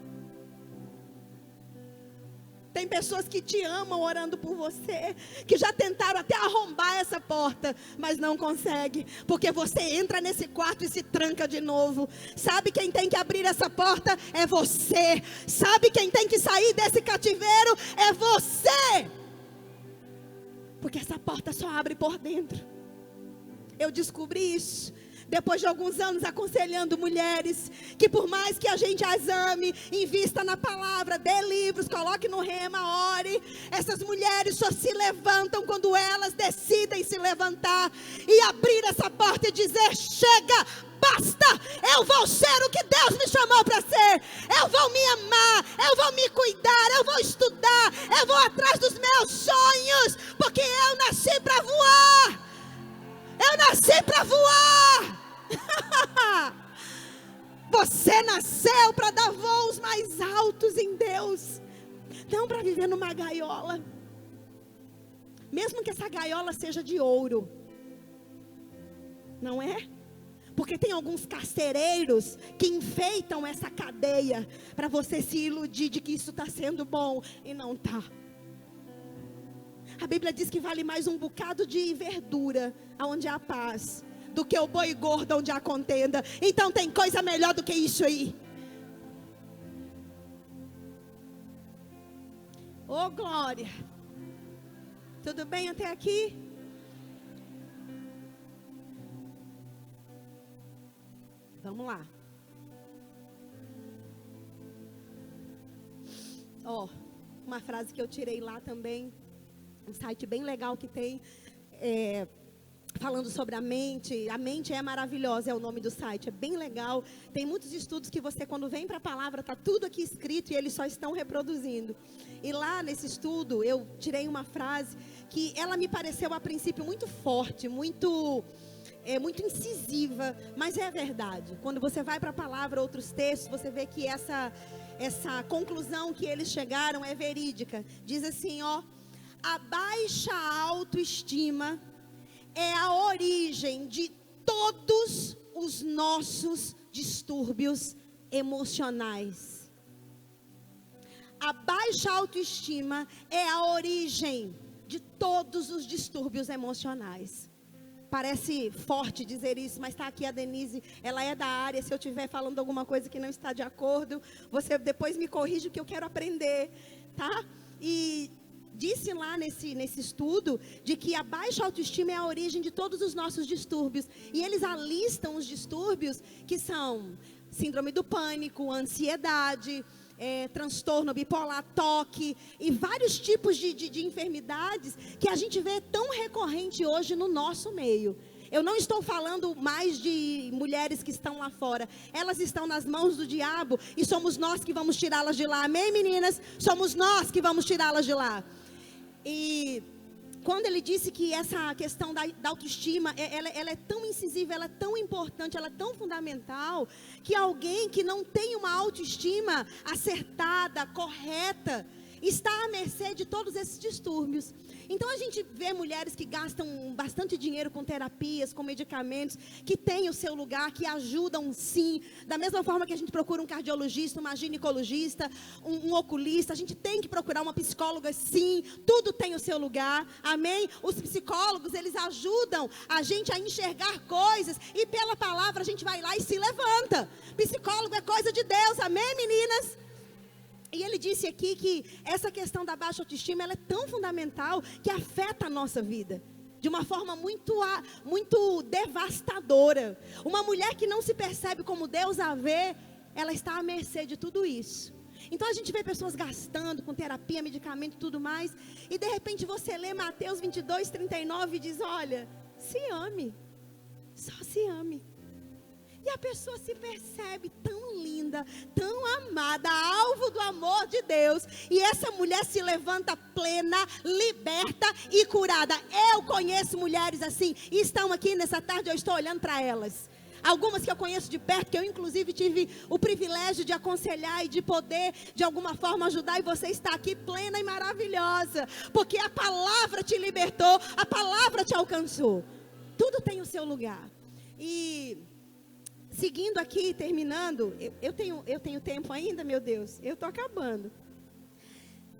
Tem pessoas que te amam orando por você, que já tentaram até arrombar essa porta, mas não consegue, porque você entra nesse quarto e se tranca de novo. Sabe quem tem que abrir essa porta? É você. Sabe quem tem que sair desse cativeiro? É você. Porque essa porta só abre por dentro. Eu descobri isso depois de alguns anos aconselhando mulheres, que por mais que a gente as ame, invista na palavra, dê livros, coloque no rema, ore, essas mulheres só se levantam quando elas decidem se levantar e abrir essa porta e dizer: chega, basta, eu vou ser o que Deus me chamou para ser, eu vou me amar, eu vou me cuidar, eu vou estudar, eu vou atrás dos meus sonhos, porque eu nasci para voar. Eu nasci para voar. Você nasceu para dar voos mais altos em Deus, não para viver numa gaiola. Mesmo que essa gaiola seja de ouro, não é? Porque tem alguns carcereiros que enfeitam essa cadeia para você se iludir de que isso está sendo bom e não está. A Bíblia diz que vale mais um bocado de verdura onde há paz do que o boi gordo onde há contenda. Então tem coisa melhor do que isso aí. Oh, glória. Tudo bem até aqui? Vamos lá. Ó, uma frase que eu tirei lá também. Um site bem legal que tem, falando sobre a mente. A mente é maravilhosa, é o nome do site, é bem legal. Tem muitos estudos que você, quando vem para a palavra, está tudo aqui escrito e eles só estão reproduzindo. E lá nesse estudo, eu tirei uma frase que ela me pareceu a princípio muito forte, muito incisiva, mas é verdade. Quando você vai para a palavra, outros textos, você vê que essa conclusão que eles chegaram é verídica. Diz assim, ó: a baixa autoestima é a origem de todos os nossos distúrbios emocionais. A baixa autoestima é a origem de todos os distúrbios emocionais. Parece forte dizer isso, mas está aqui a Denise, ela é da área. Se eu estiver falando alguma coisa que não está de acordo, você depois me corrige, que eu quero aprender, tá? E disse lá nesse estudo de que a baixa autoestima é a origem de todos os nossos distúrbios. E eles alistam os distúrbios que são síndrome do pânico, ansiedade, transtorno bipolar, toque e vários tipos de enfermidades que a gente vê tão recorrente hoje no nosso meio. Eu não estou falando mais de mulheres que estão lá fora. Elas estão nas mãos do diabo e somos nós que vamos tirá-las de lá. Amém, meninas? Somos nós que vamos tirá-las de lá. E quando ele disse que essa questão da autoestima, ela é tão incisiva, ela é tão importante, ela é tão fundamental, que alguém que não tem uma autoestima acertada, correta, está à mercê de todos esses distúrbios. Então a gente vê mulheres que gastam bastante dinheiro com terapias, com medicamentos, que têm o seu lugar, que ajudam sim. Da mesma forma que a gente procura um cardiologista, uma ginecologista, um oculista, a gente tem que procurar uma psicóloga sim. Tudo tem o seu lugar, amém? Os psicólogos, eles ajudam a gente a enxergar coisas e pela palavra a gente vai lá e se levanta. Psicólogo é coisa de Deus, amém, meninas? E ele disse aqui que essa questão da baixa autoestima, ela é tão fundamental que afeta a nossa vida de uma forma muito devastadora. Uma mulher que não se percebe como Deus a vê, ela está à mercê de tudo isso. Então a gente vê pessoas gastando com terapia, medicamento e tudo mais, e de repente você lê Mateus 22:39 e diz: olha, se ame, só se ame. E a pessoa se percebe tão linda, tão amada, alvo do amor de Deus. E essa mulher se levanta plena, liberta e curada. Eu conheço mulheres assim, e estão aqui nessa tarde, eu estou olhando para elas. Algumas que eu conheço de perto, que eu inclusive tive o privilégio de aconselhar e de poder de alguma forma ajudar. E você está aqui plena e maravilhosa, porque a palavra te libertou, a palavra te alcançou. Tudo tem o seu lugar. E seguindo aqui, terminando, eu tenho tempo ainda, meu Deus, eu estou acabando.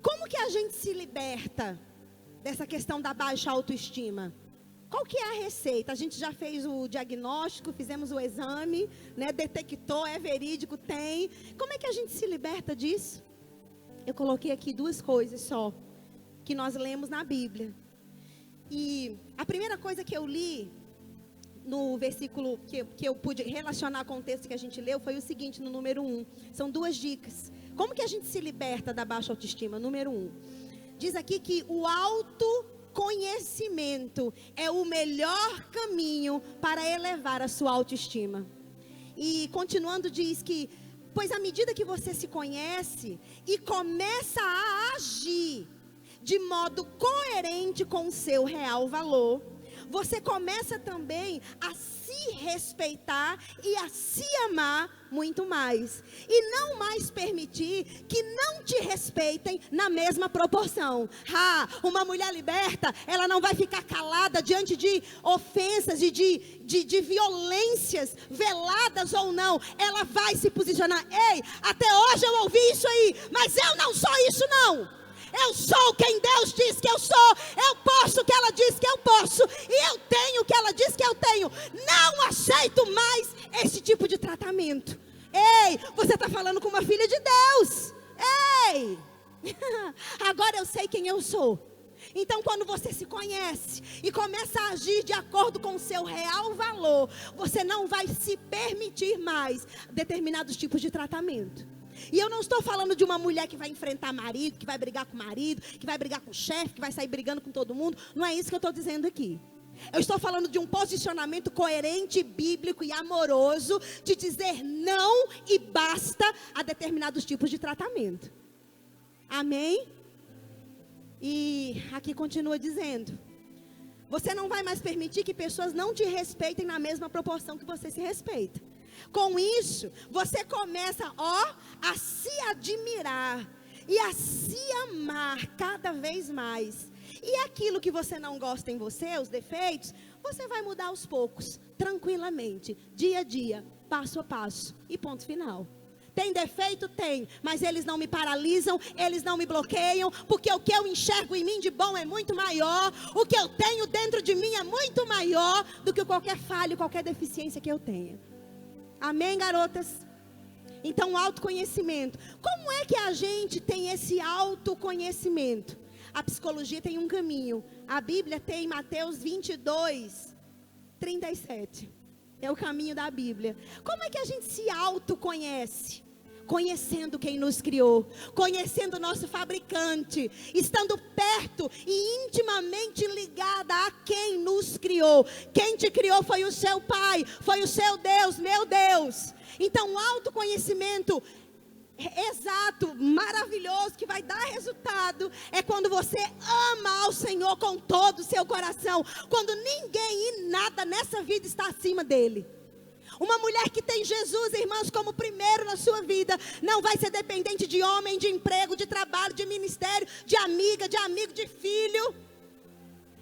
Como que a gente se liberta dessa questão da baixa autoestima? Qual que é a receita? A gente já fez o diagnóstico, fizemos o exame, né, detectou, é verídico, tem. Como é que a gente se liberta disso? Eu coloquei aqui 2 coisas só, que nós lemos na Bíblia. E a primeira coisa que eu li, no versículo que eu pude relacionar com o texto que a gente leu, foi o seguinte, no número 1. São 2 dicas. Como que a gente se liberta da baixa autoestima? Número 1. Diz aqui que o autoconhecimento é o melhor caminho para elevar a sua autoestima. E continuando diz que, pois à medida que você se conhece e começa a agir de modo coerente com o seu real valor, você começa também a se respeitar e a se amar muito mais. E não mais permitir que não te respeitem na mesma proporção. Uma mulher liberta, ela não vai ficar calada diante de ofensas e de violências, veladas ou não. Ela vai se posicionar. Ei, até hoje eu ouvi isso aí, mas eu não sou isso não. Eu sou quem Deus diz que eu sou. Eu posso o que ela diz que eu posso. E eu tenho o que ela diz que eu tenho. Não aceito mais esse tipo de tratamento. Ei, você está falando com uma filha de Deus. Ei, agora eu sei quem eu sou. Então quando você se conhece e começa a agir de acordo com o seu real valor, você não vai se permitir mais determinados tipos de tratamento. E eu não estou falando de uma mulher que vai enfrentar marido, que vai brigar com o marido, que vai brigar com o chefe, que vai sair brigando com todo mundo. Não é isso que eu estou dizendo aqui. Eu estou falando de um posicionamento coerente, bíblico e amoroso, de dizer não e basta a determinados tipos de tratamento. Amém? E aqui continua dizendo: você não vai mais permitir que pessoas não te respeitem na mesma proporção que você se respeita. Com isso, você começa, a se admirar e a se amar cada vez mais. E aquilo que você não gosta em você, os defeitos, você vai mudar aos poucos, tranquilamente, dia a dia, passo a passo e ponto final. Tem defeito? Tem, mas eles não me paralisam, eles não me bloqueiam, porque o que eu enxergo em mim de bom é muito maior, o que eu tenho dentro de mim é muito maior do que qualquer falha, qualquer deficiência que eu tenha. Amém, garotas? Então, autoconhecimento. Como é que a gente tem esse autoconhecimento? A psicologia tem um caminho. A Bíblia tem Mateus 22:37. É o caminho da Bíblia. Como é que a gente se autoconhece? Conhecendo quem nos criou, conhecendo o nosso fabricante, estando perto e intimamente ligada a quem nos criou. Quem te criou foi o seu Pai, foi o seu Deus, meu Deus. Então, o autoconhecimento exato, maravilhoso, que vai dar resultado, é quando você ama ao Senhor com todo o seu coração, quando ninguém e nada nessa vida está acima dele. Uma mulher que tem Jesus, irmãos, como primeiro na sua vida, não vai ser dependente de homem, de emprego, de trabalho, de ministério, de amiga, de amigo, de filho.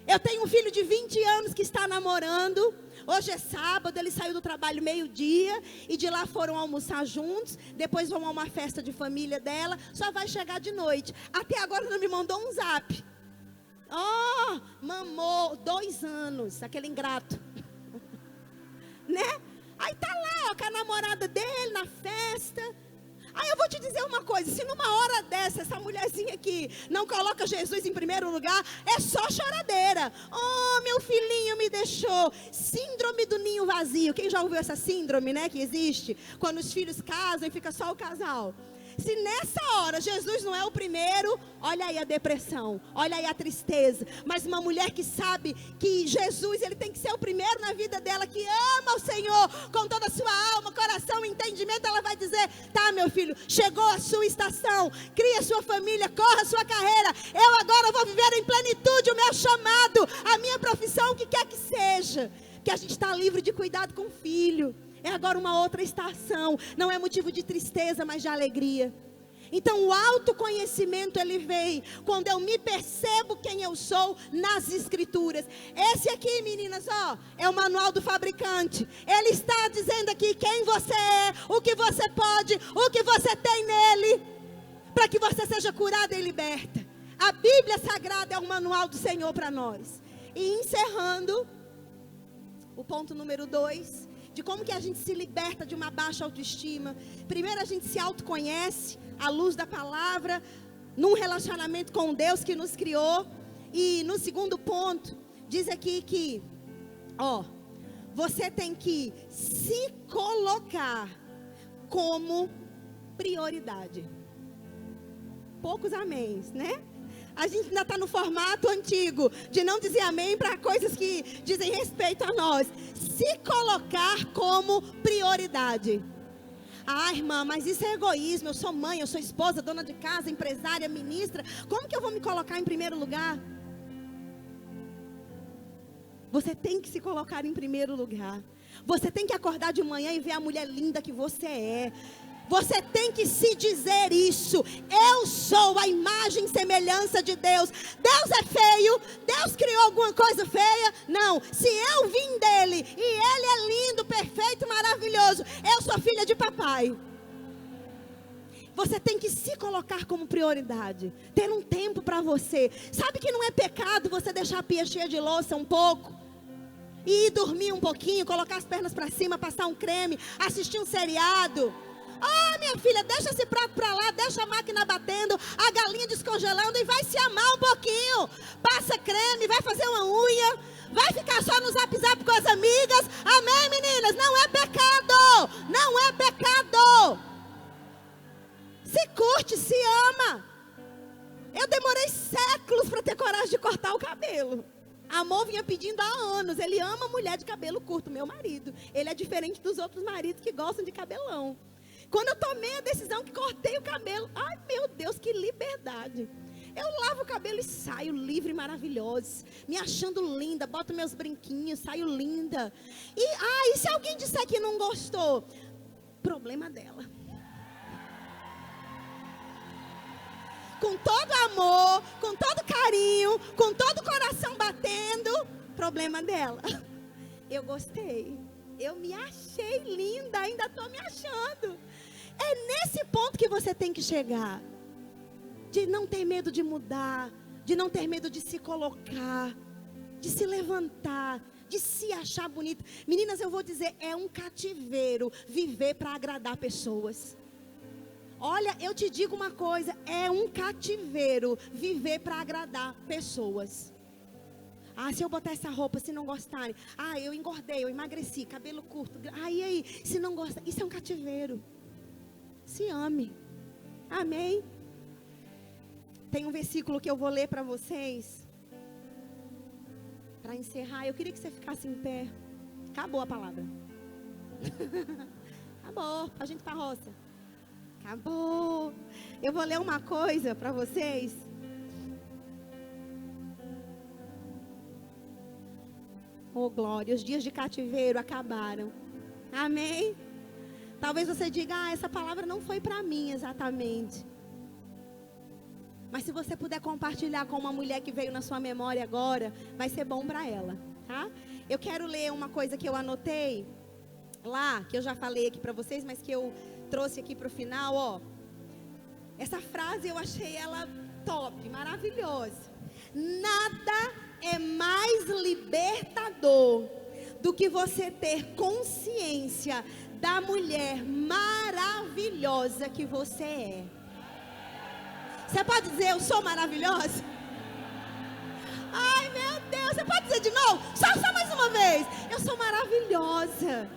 Eu tenho um filho de 20 anos que está namorando. Hoje é sábado, ele saiu do trabalho meio-dia e de lá foram almoçar juntos. Depois vão a uma festa de família dela. Só vai chegar de noite. Até agora não me mandou um zap. Oh, mamou 2 anos, aquele ingrato. Né? Aí tá lá, ó, com a namorada dele na festa. Aí eu vou te dizer uma coisa, se numa hora dessa, essa mulherzinha aqui não coloca Jesus em primeiro lugar, é só choradeira. Oh, meu filhinho me deixou. Síndrome do ninho vazio. Quem já ouviu essa síndrome, né, que existe? Quando os filhos casam e fica só o casal. Se nessa hora Jesus não é o primeiro, olha aí a depressão, olha aí a tristeza. Mas uma mulher que sabe que Jesus, ele tem que ser o primeiro na vida dela, que ama o Senhor com toda a sua alma, coração, entendimento, ela vai dizer: tá, meu filho, chegou a sua estação, cria sua família, corra a sua carreira. Eu agora vou viver em plenitude o meu chamado, a minha profissão, o que quer que seja. Que a gente está livre de cuidado com o filho. É agora uma outra estação. Não é motivo de tristeza, mas de alegria. Então o autoconhecimento, ele vem quando eu me percebo quem eu sou nas escrituras. Esse aqui, meninas, ó, é o manual do fabricante. Ele está dizendo aqui quem você é, o que você pode, o que você tem nele, para que você seja curada e liberta. A Bíblia Sagrada é o manual do Senhor para nós. E encerrando, o ponto número 2, de como que a gente se liberta de uma baixa autoestima. Primeiro a gente se autoconhece à luz da palavra, num relacionamento com Deus que nos criou. E no segundo ponto, diz aqui que, ó, você tem que se colocar como prioridade. Poucos améns, né? A gente ainda está no formato antigo, de não dizer amém para coisas que dizem respeito a nós. Se colocar como prioridade. Ah, irmã, mas isso é egoísmo. Eu sou mãe, eu sou esposa, dona de casa, empresária, ministra. Como que eu vou me colocar em primeiro lugar? Você tem que se colocar em primeiro lugar. Você tem que acordar de manhã e ver a mulher linda que você é. Você tem que se dizer isso: eu sou a imagem e semelhança de Deus. Deus é feio? Deus criou alguma coisa feia? Não. Se eu vim dele e ele é lindo, perfeito, maravilhoso, eu sou filha de papai. Você tem que se colocar como prioridade. Ter um tempo para você. Sabe que não é pecado você deixar a pia cheia de louça um pouco? E ir dormir um pouquinho, colocar as pernas para cima, passar um creme, assistir um seriado. Ah, minha filha, deixa esse prato para lá, deixa a máquina batendo, a galinha descongelando e vai se amar um pouquinho. Passa creme, vai fazer uma unha, vai ficar só no zap zap com as amigas. Amém, meninas? Não é pecado, não é pecado. Se curte, se ama. Eu demorei séculos para ter coragem de cortar o cabelo. Amor vinha pedindo há anos. Ele ama mulher de cabelo curto, meu marido. Ele é diferente dos outros maridos que gostam de cabelão. Quando eu tomei a decisão que cortei o cabelo, ai meu Deus, que liberdade. Eu lavo o cabelo e saio livre e maravilhosa, me achando linda, boto meus brinquinhos, saio linda. E se alguém disser que não gostou, problema dela. Com todo amor, com todo carinho, com todo o coração batendo, problema dela. Eu gostei, eu me achei linda, ainda estou me achando. É nesse ponto que você tem que chegar. De não ter medo de mudar, de não ter medo de se colocar, de se levantar, de se achar bonita. Meninas, eu vou dizer, é um cativeiro viver para agradar pessoas. Olha, eu te digo uma coisa, é um cativeiro viver para agradar pessoas. Ah, se eu botar essa roupa, se não gostarem. Ah, eu engordei, eu emagreci, cabelo curto. Aí, se não gosta, isso é um cativeiro. Se ame. Amém? Tem um versículo que eu vou ler para vocês. Para encerrar, eu queria que você ficasse em pé. Acabou a palavra. Acabou, a gente para a roça. Acabou. Eu vou ler uma coisa para vocês. Oh, glória, os dias de cativeiro acabaram. Amém? Talvez você diga, essa palavra não foi para mim exatamente. Mas se você puder compartilhar com uma mulher que veio na sua memória agora, vai ser bom para ela, tá? Eu quero ler uma coisa que eu anotei lá, que eu já falei aqui para vocês, mas que eu trouxe aqui para o final, ó. Essa frase eu achei ela top, maravilhosa. Nada é mais libertador do que você ter consciência da mulher maravilhosa que você é. Você pode dizer, eu sou maravilhosa? Ai, meu Deus, você pode dizer de novo? Só mais uma vez. Eu sou maravilhosa.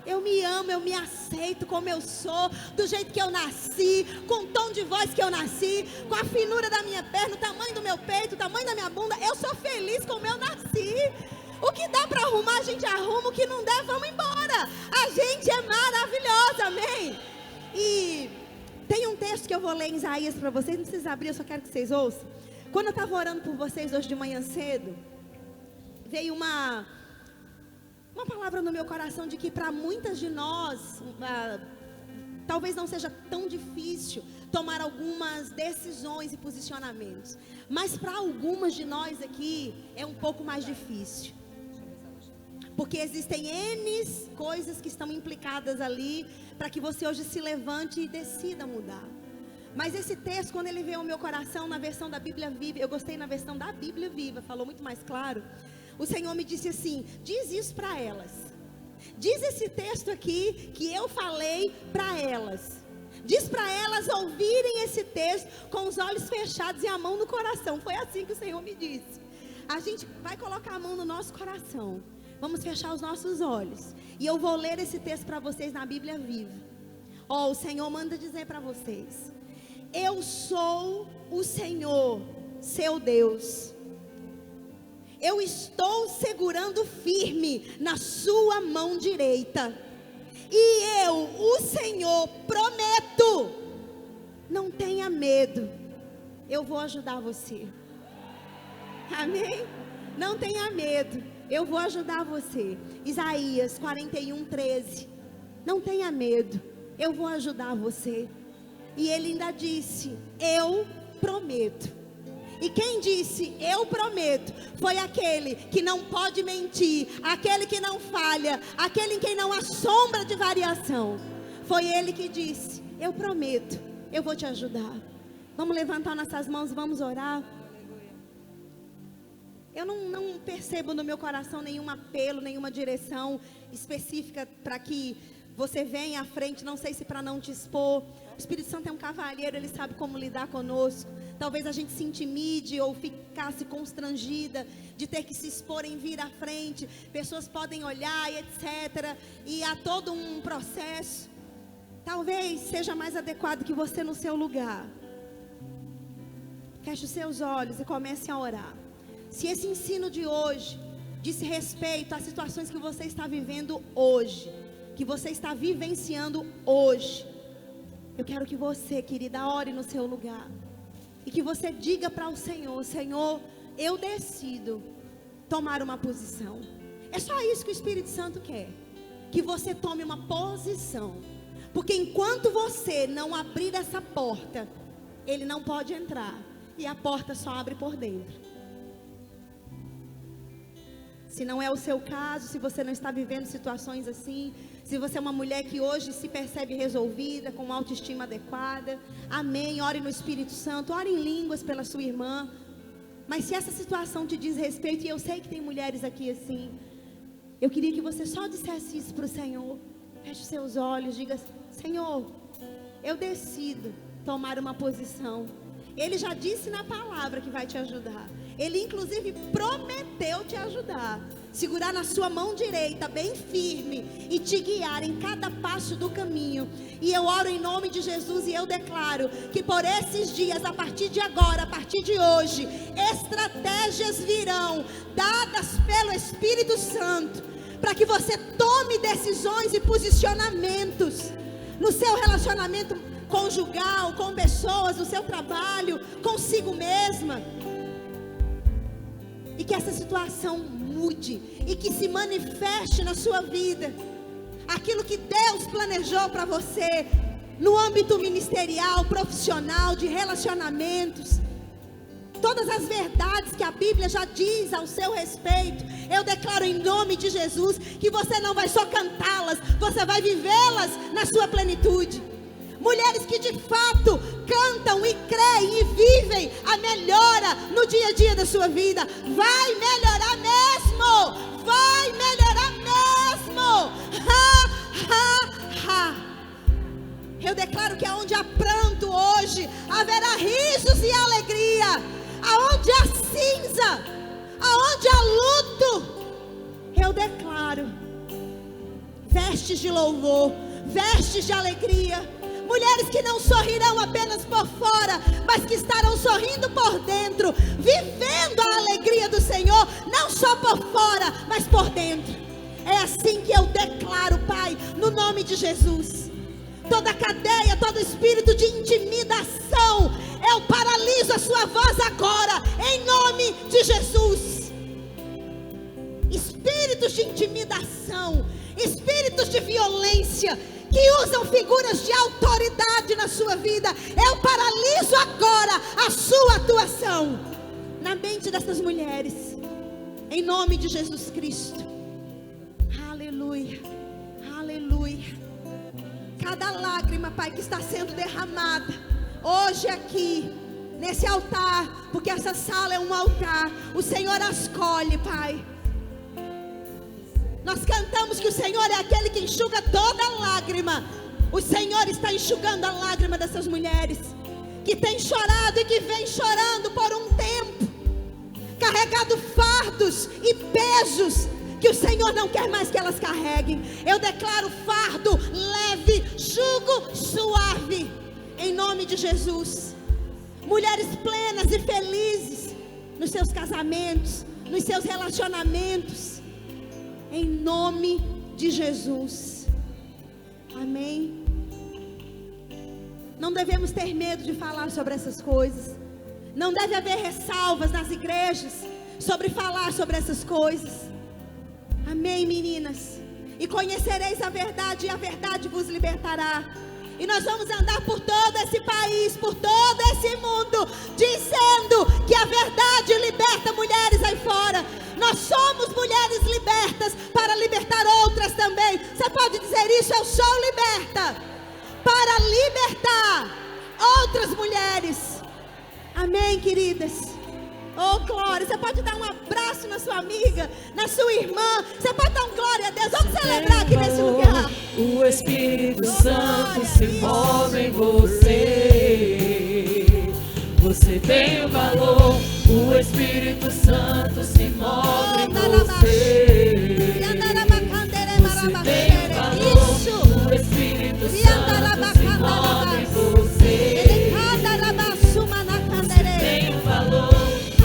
Eu me amo, eu me aceito como eu sou, do jeito que eu nasci, com o tom de voz que eu nasci, com a finura da minha perna, o tamanho do meu peito, o tamanho da minha bunda. Eu sou feliz como eu nasci. O que dá para arrumar, a gente arruma. O que não der, vamos embora. A gente é maravilhosa, amém? E tem um texto que eu vou ler em Isaías para vocês. Não precisa abrir, eu só quero que vocês ouçam. Quando eu estava orando por vocês hoje de manhã cedo, veio uma palavra no meu coração de que para muitas de nós, talvez não seja tão difícil tomar algumas decisões e posicionamentos. Mas para algumas de nós aqui, é um pouco mais difícil. Porque existem N coisas que estão implicadas ali, para que você hoje se levante e decida mudar. Mas esse texto, quando ele veio ao meu coração, na versão da Bíblia Viva, eu gostei na versão da Bíblia Viva, falou muito mais claro. O Senhor me disse assim, diz isso para elas. Diz esse texto aqui, que eu falei para elas. Diz para elas ouvirem esse texto com os olhos fechados e a mão no coração. Foi assim que o Senhor me disse. A gente vai colocar a mão no nosso coração. Vamos fechar os nossos olhos. E eu vou ler esse texto para vocês na Bíblia Viva. Ó, o Senhor manda dizer para vocês. Eu sou o Senhor, seu Deus. Eu estou segurando firme na sua mão direita. E eu, o Senhor, prometo, não tenha medo. Eu vou ajudar você. Amém? Não tenha medo. Eu vou ajudar você. Isaías 41:13. Não tenha medo. Eu vou ajudar você. E ele ainda disse, eu prometo. E quem disse, eu prometo, foi aquele que não pode mentir, aquele que não falha, aquele em quem não há sombra de variação. Foi ele que disse, eu prometo, eu vou te ajudar. Vamos levantar nossas mãos e vamos orar. Eu não percebo no meu coração nenhum apelo, nenhuma direção específica para que você venha à frente, não sei se para não te expor. O Espírito Santo é um cavalheiro, ele sabe como lidar conosco. Talvez a gente se intimide ou ficasse constrangida de ter que se expor em vir à frente. Pessoas podem olhar e etc. E há todo um processo. Talvez seja mais adequado que você no seu lugar feche os seus olhos e comece a orar. Se esse ensino de hoje diz respeito às situações que você está vivendo hoje, que você está vivenciando hoje, eu quero que você, querida, ore no seu lugar. E que você diga para o Senhor, Senhor, eu decido tomar uma posição. É só isso que o Espírito Santo quer. Que você tome uma posição. Porque enquanto você não abrir essa porta, ele não pode entrar. E a porta só abre por dentro. Se não é o seu caso, se você não está vivendo situações assim, se você é uma mulher que hoje se percebe resolvida, com uma autoestima adequada, amém, ore no Espírito Santo, ore em línguas pela sua irmã. Mas se essa situação te diz respeito, e eu sei que tem mulheres aqui assim, eu queria que você só dissesse isso para o Senhor. Feche seus olhos, diga, Senhor, eu decido tomar uma posição. Ele já disse na palavra que vai te ajudar. Ele inclusive prometeu te ajudar. Segurar na sua mão direita bem firme e te guiar em cada passo do caminho. E eu oro em nome de Jesus e eu declaro que por esses dias, a partir de agora, a partir de hoje, estratégias virão dadas pelo Espírito Santo para que você tome decisões e posicionamentos no seu relacionamento conjugal, com pessoas, no seu trabalho, consigo mesma. E que essa situação mude e que se manifeste na sua vida. aquilo que Deus planejou para você, no âmbito ministerial, profissional, de relacionamentos, todas as verdades que a Bíblia já diz ao seu respeito, eu declaro em nome de Jesus, que você não vai só cantá-las, você vai vivê-las na sua plenitude. Mulheres que de fato cantam e creem e vivem a melhora no dia a dia da sua vida. Vai melhorar mesmo, vai melhorar mesmo. Eu declaro que aonde há pranto hoje, haverá risos e alegria. Aonde há cinza, aonde há luto, eu declaro vestes de louvor, vestes de alegria. Mulheres que não sorrirão apenas por fora, mas que estarão sorrindo por dentro, vivendo a alegria do Senhor, não só por fora, mas por dentro. É assim que eu declaro, Pai, no nome de Jesus. Toda cadeia, todo espírito de intimidação, eu paraliso a sua voz agora, em nome de Jesus. Espíritos de intimidação, espíritos de violência, que usam figuras de autoridade na sua vida, eu paraliso agora a sua atuação na mente dessas mulheres, em nome de Jesus Cristo. Aleluia, aleluia. Cada lágrima, Pai, que está sendo derramada hoje aqui, nesse altar, porque essa sala é um altar, o Senhor as colhe, Pai. Nós cantamos que o Senhor é aquele que enxuga toda lágrima. O Senhor está enxugando a lágrima dessas mulheres, que tem chorado e que vem chorando por um tempo, carregado fardos e pesos, que o Senhor não quer mais que elas carreguem. Eu declaro fardo leve, jugo suave, em nome de Jesus. Mulheres plenas e felizes nos seus casamentos, nos seus relacionamentos, em nome de Jesus. Amém. Não devemos ter medo de falar sobre essas coisas. Não deve haver ressalvas nas igrejas sobre falar sobre essas coisas. Amém, meninas? E conhecereis a verdade, e a verdade vos libertará. E nós vamos andar por todo esse país, por todo esse mundo, dizendo que a verdade liberta mulheres aí fora. Nós somos mulheres libertas para libertar outras também. Você pode dizer isso? Eu sou liberta para libertar outras mulheres. Amém, queridas? Oh, glória. Você pode dar um abraço na sua amiga, na sua irmã. Você pode dar um glória a Deus. Vamos celebrar aqui nesse lugar. O Espírito Santo se move em você. Você tem o valor. O Espírito Santo se move em você. Você tem o valor. O Espírito Santo se move em você. Você tem o valor.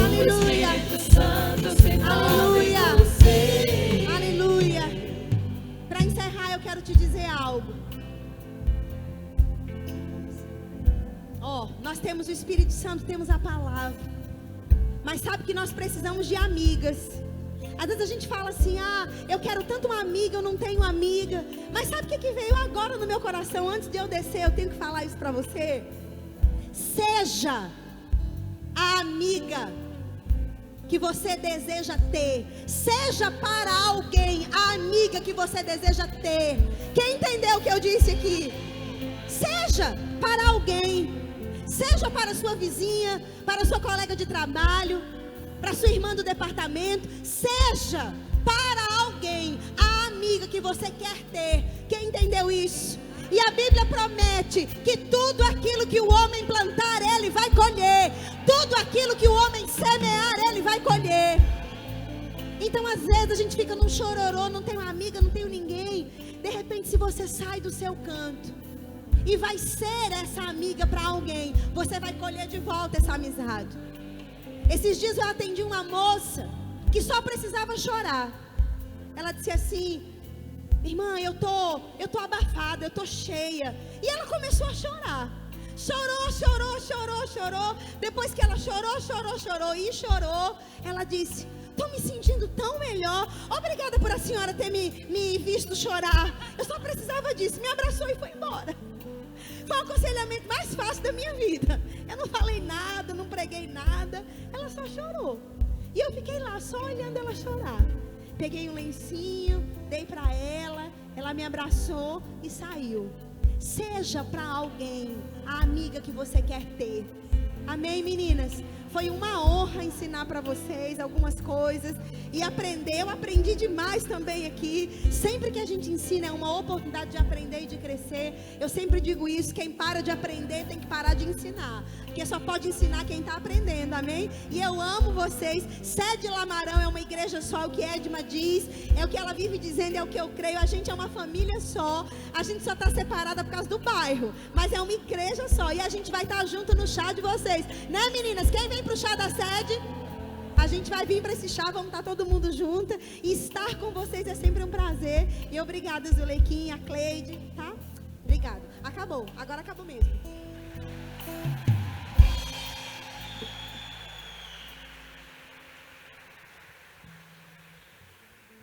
Aleluia. O Espírito Santo se move em você. Aleluia. Para encerrar, eu quero te dizer algo. Nós temos o Espírito Santo, temos a palavra. Mas sabe que nós precisamos de amigas. Às vezes a gente fala assim: eu quero tanto uma amiga, eu não tenho amiga. Mas sabe o que veio agora no meu coração? Antes de eu descer, eu tenho que falar isso para você. Seja a amiga que você deseja ter. Seja para alguém a amiga que você deseja ter. Quem entendeu o que eu disse aqui? Seja para alguém. Seja para sua vizinha, para sua colega de trabalho, para sua irmã do departamento. Seja para alguém a amiga que você quer ter. Quem entendeu isso? E a Bíblia promete que tudo aquilo que o homem plantar, ele vai colher. Tudo aquilo que o homem semear, ele vai colher. Então às vezes a gente fica num chororô, não tenho amiga, não tenho ninguém. De repente, se você sai do seu canto e vai ser essa amiga para alguém, você vai colher de volta essa amizade. Esses dias eu atendi uma moça que só precisava chorar. Ela disse assim: irmã, eu tô abafada, eu tô cheia. E ela começou a chorar. Chorou. Depois que ela chorou, ela disse: tô estou me sentindo tão melhor. Obrigada por a senhora ter me visto chorar. Eu só precisava disso. Me abraçou e foi embora. Foi o aconselhamento mais fácil da minha vida. Eu não falei nada, não preguei nada. Ela só chorou. E eu fiquei lá só olhando ela chorar. Peguei um lencinho, dei para ela. Ela me abraçou e saiu. Seja para alguém a amiga que você quer ter. Amém, meninas? Foi uma honra ensinar para vocês algumas coisas e aprender. Eu aprendi demais também aqui. Sempre que a gente ensina é uma oportunidade de aprender e de crescer. Eu sempre digo isso: quem para de aprender tem que parar de ensinar, porque só pode ensinar quem está aprendendo. Amém? E eu amo vocês. Sede Lamarão é uma igreja só. O que Edma diz é o que ela vive dizendo, é o que eu creio. A gente é uma família só. A gente só está separada por causa do bairro, mas é uma igreja só. E a gente vai estar junto no chá de vocês, né, meninas? Quem vem pro chá da sede? A gente vai vir para esse chá, vamos estar todo mundo junto. E estar com vocês é sempre um prazer. E obrigada, Zulequinha, a Cleide, tá? Obrigada. Acabou, agora acabou mesmo.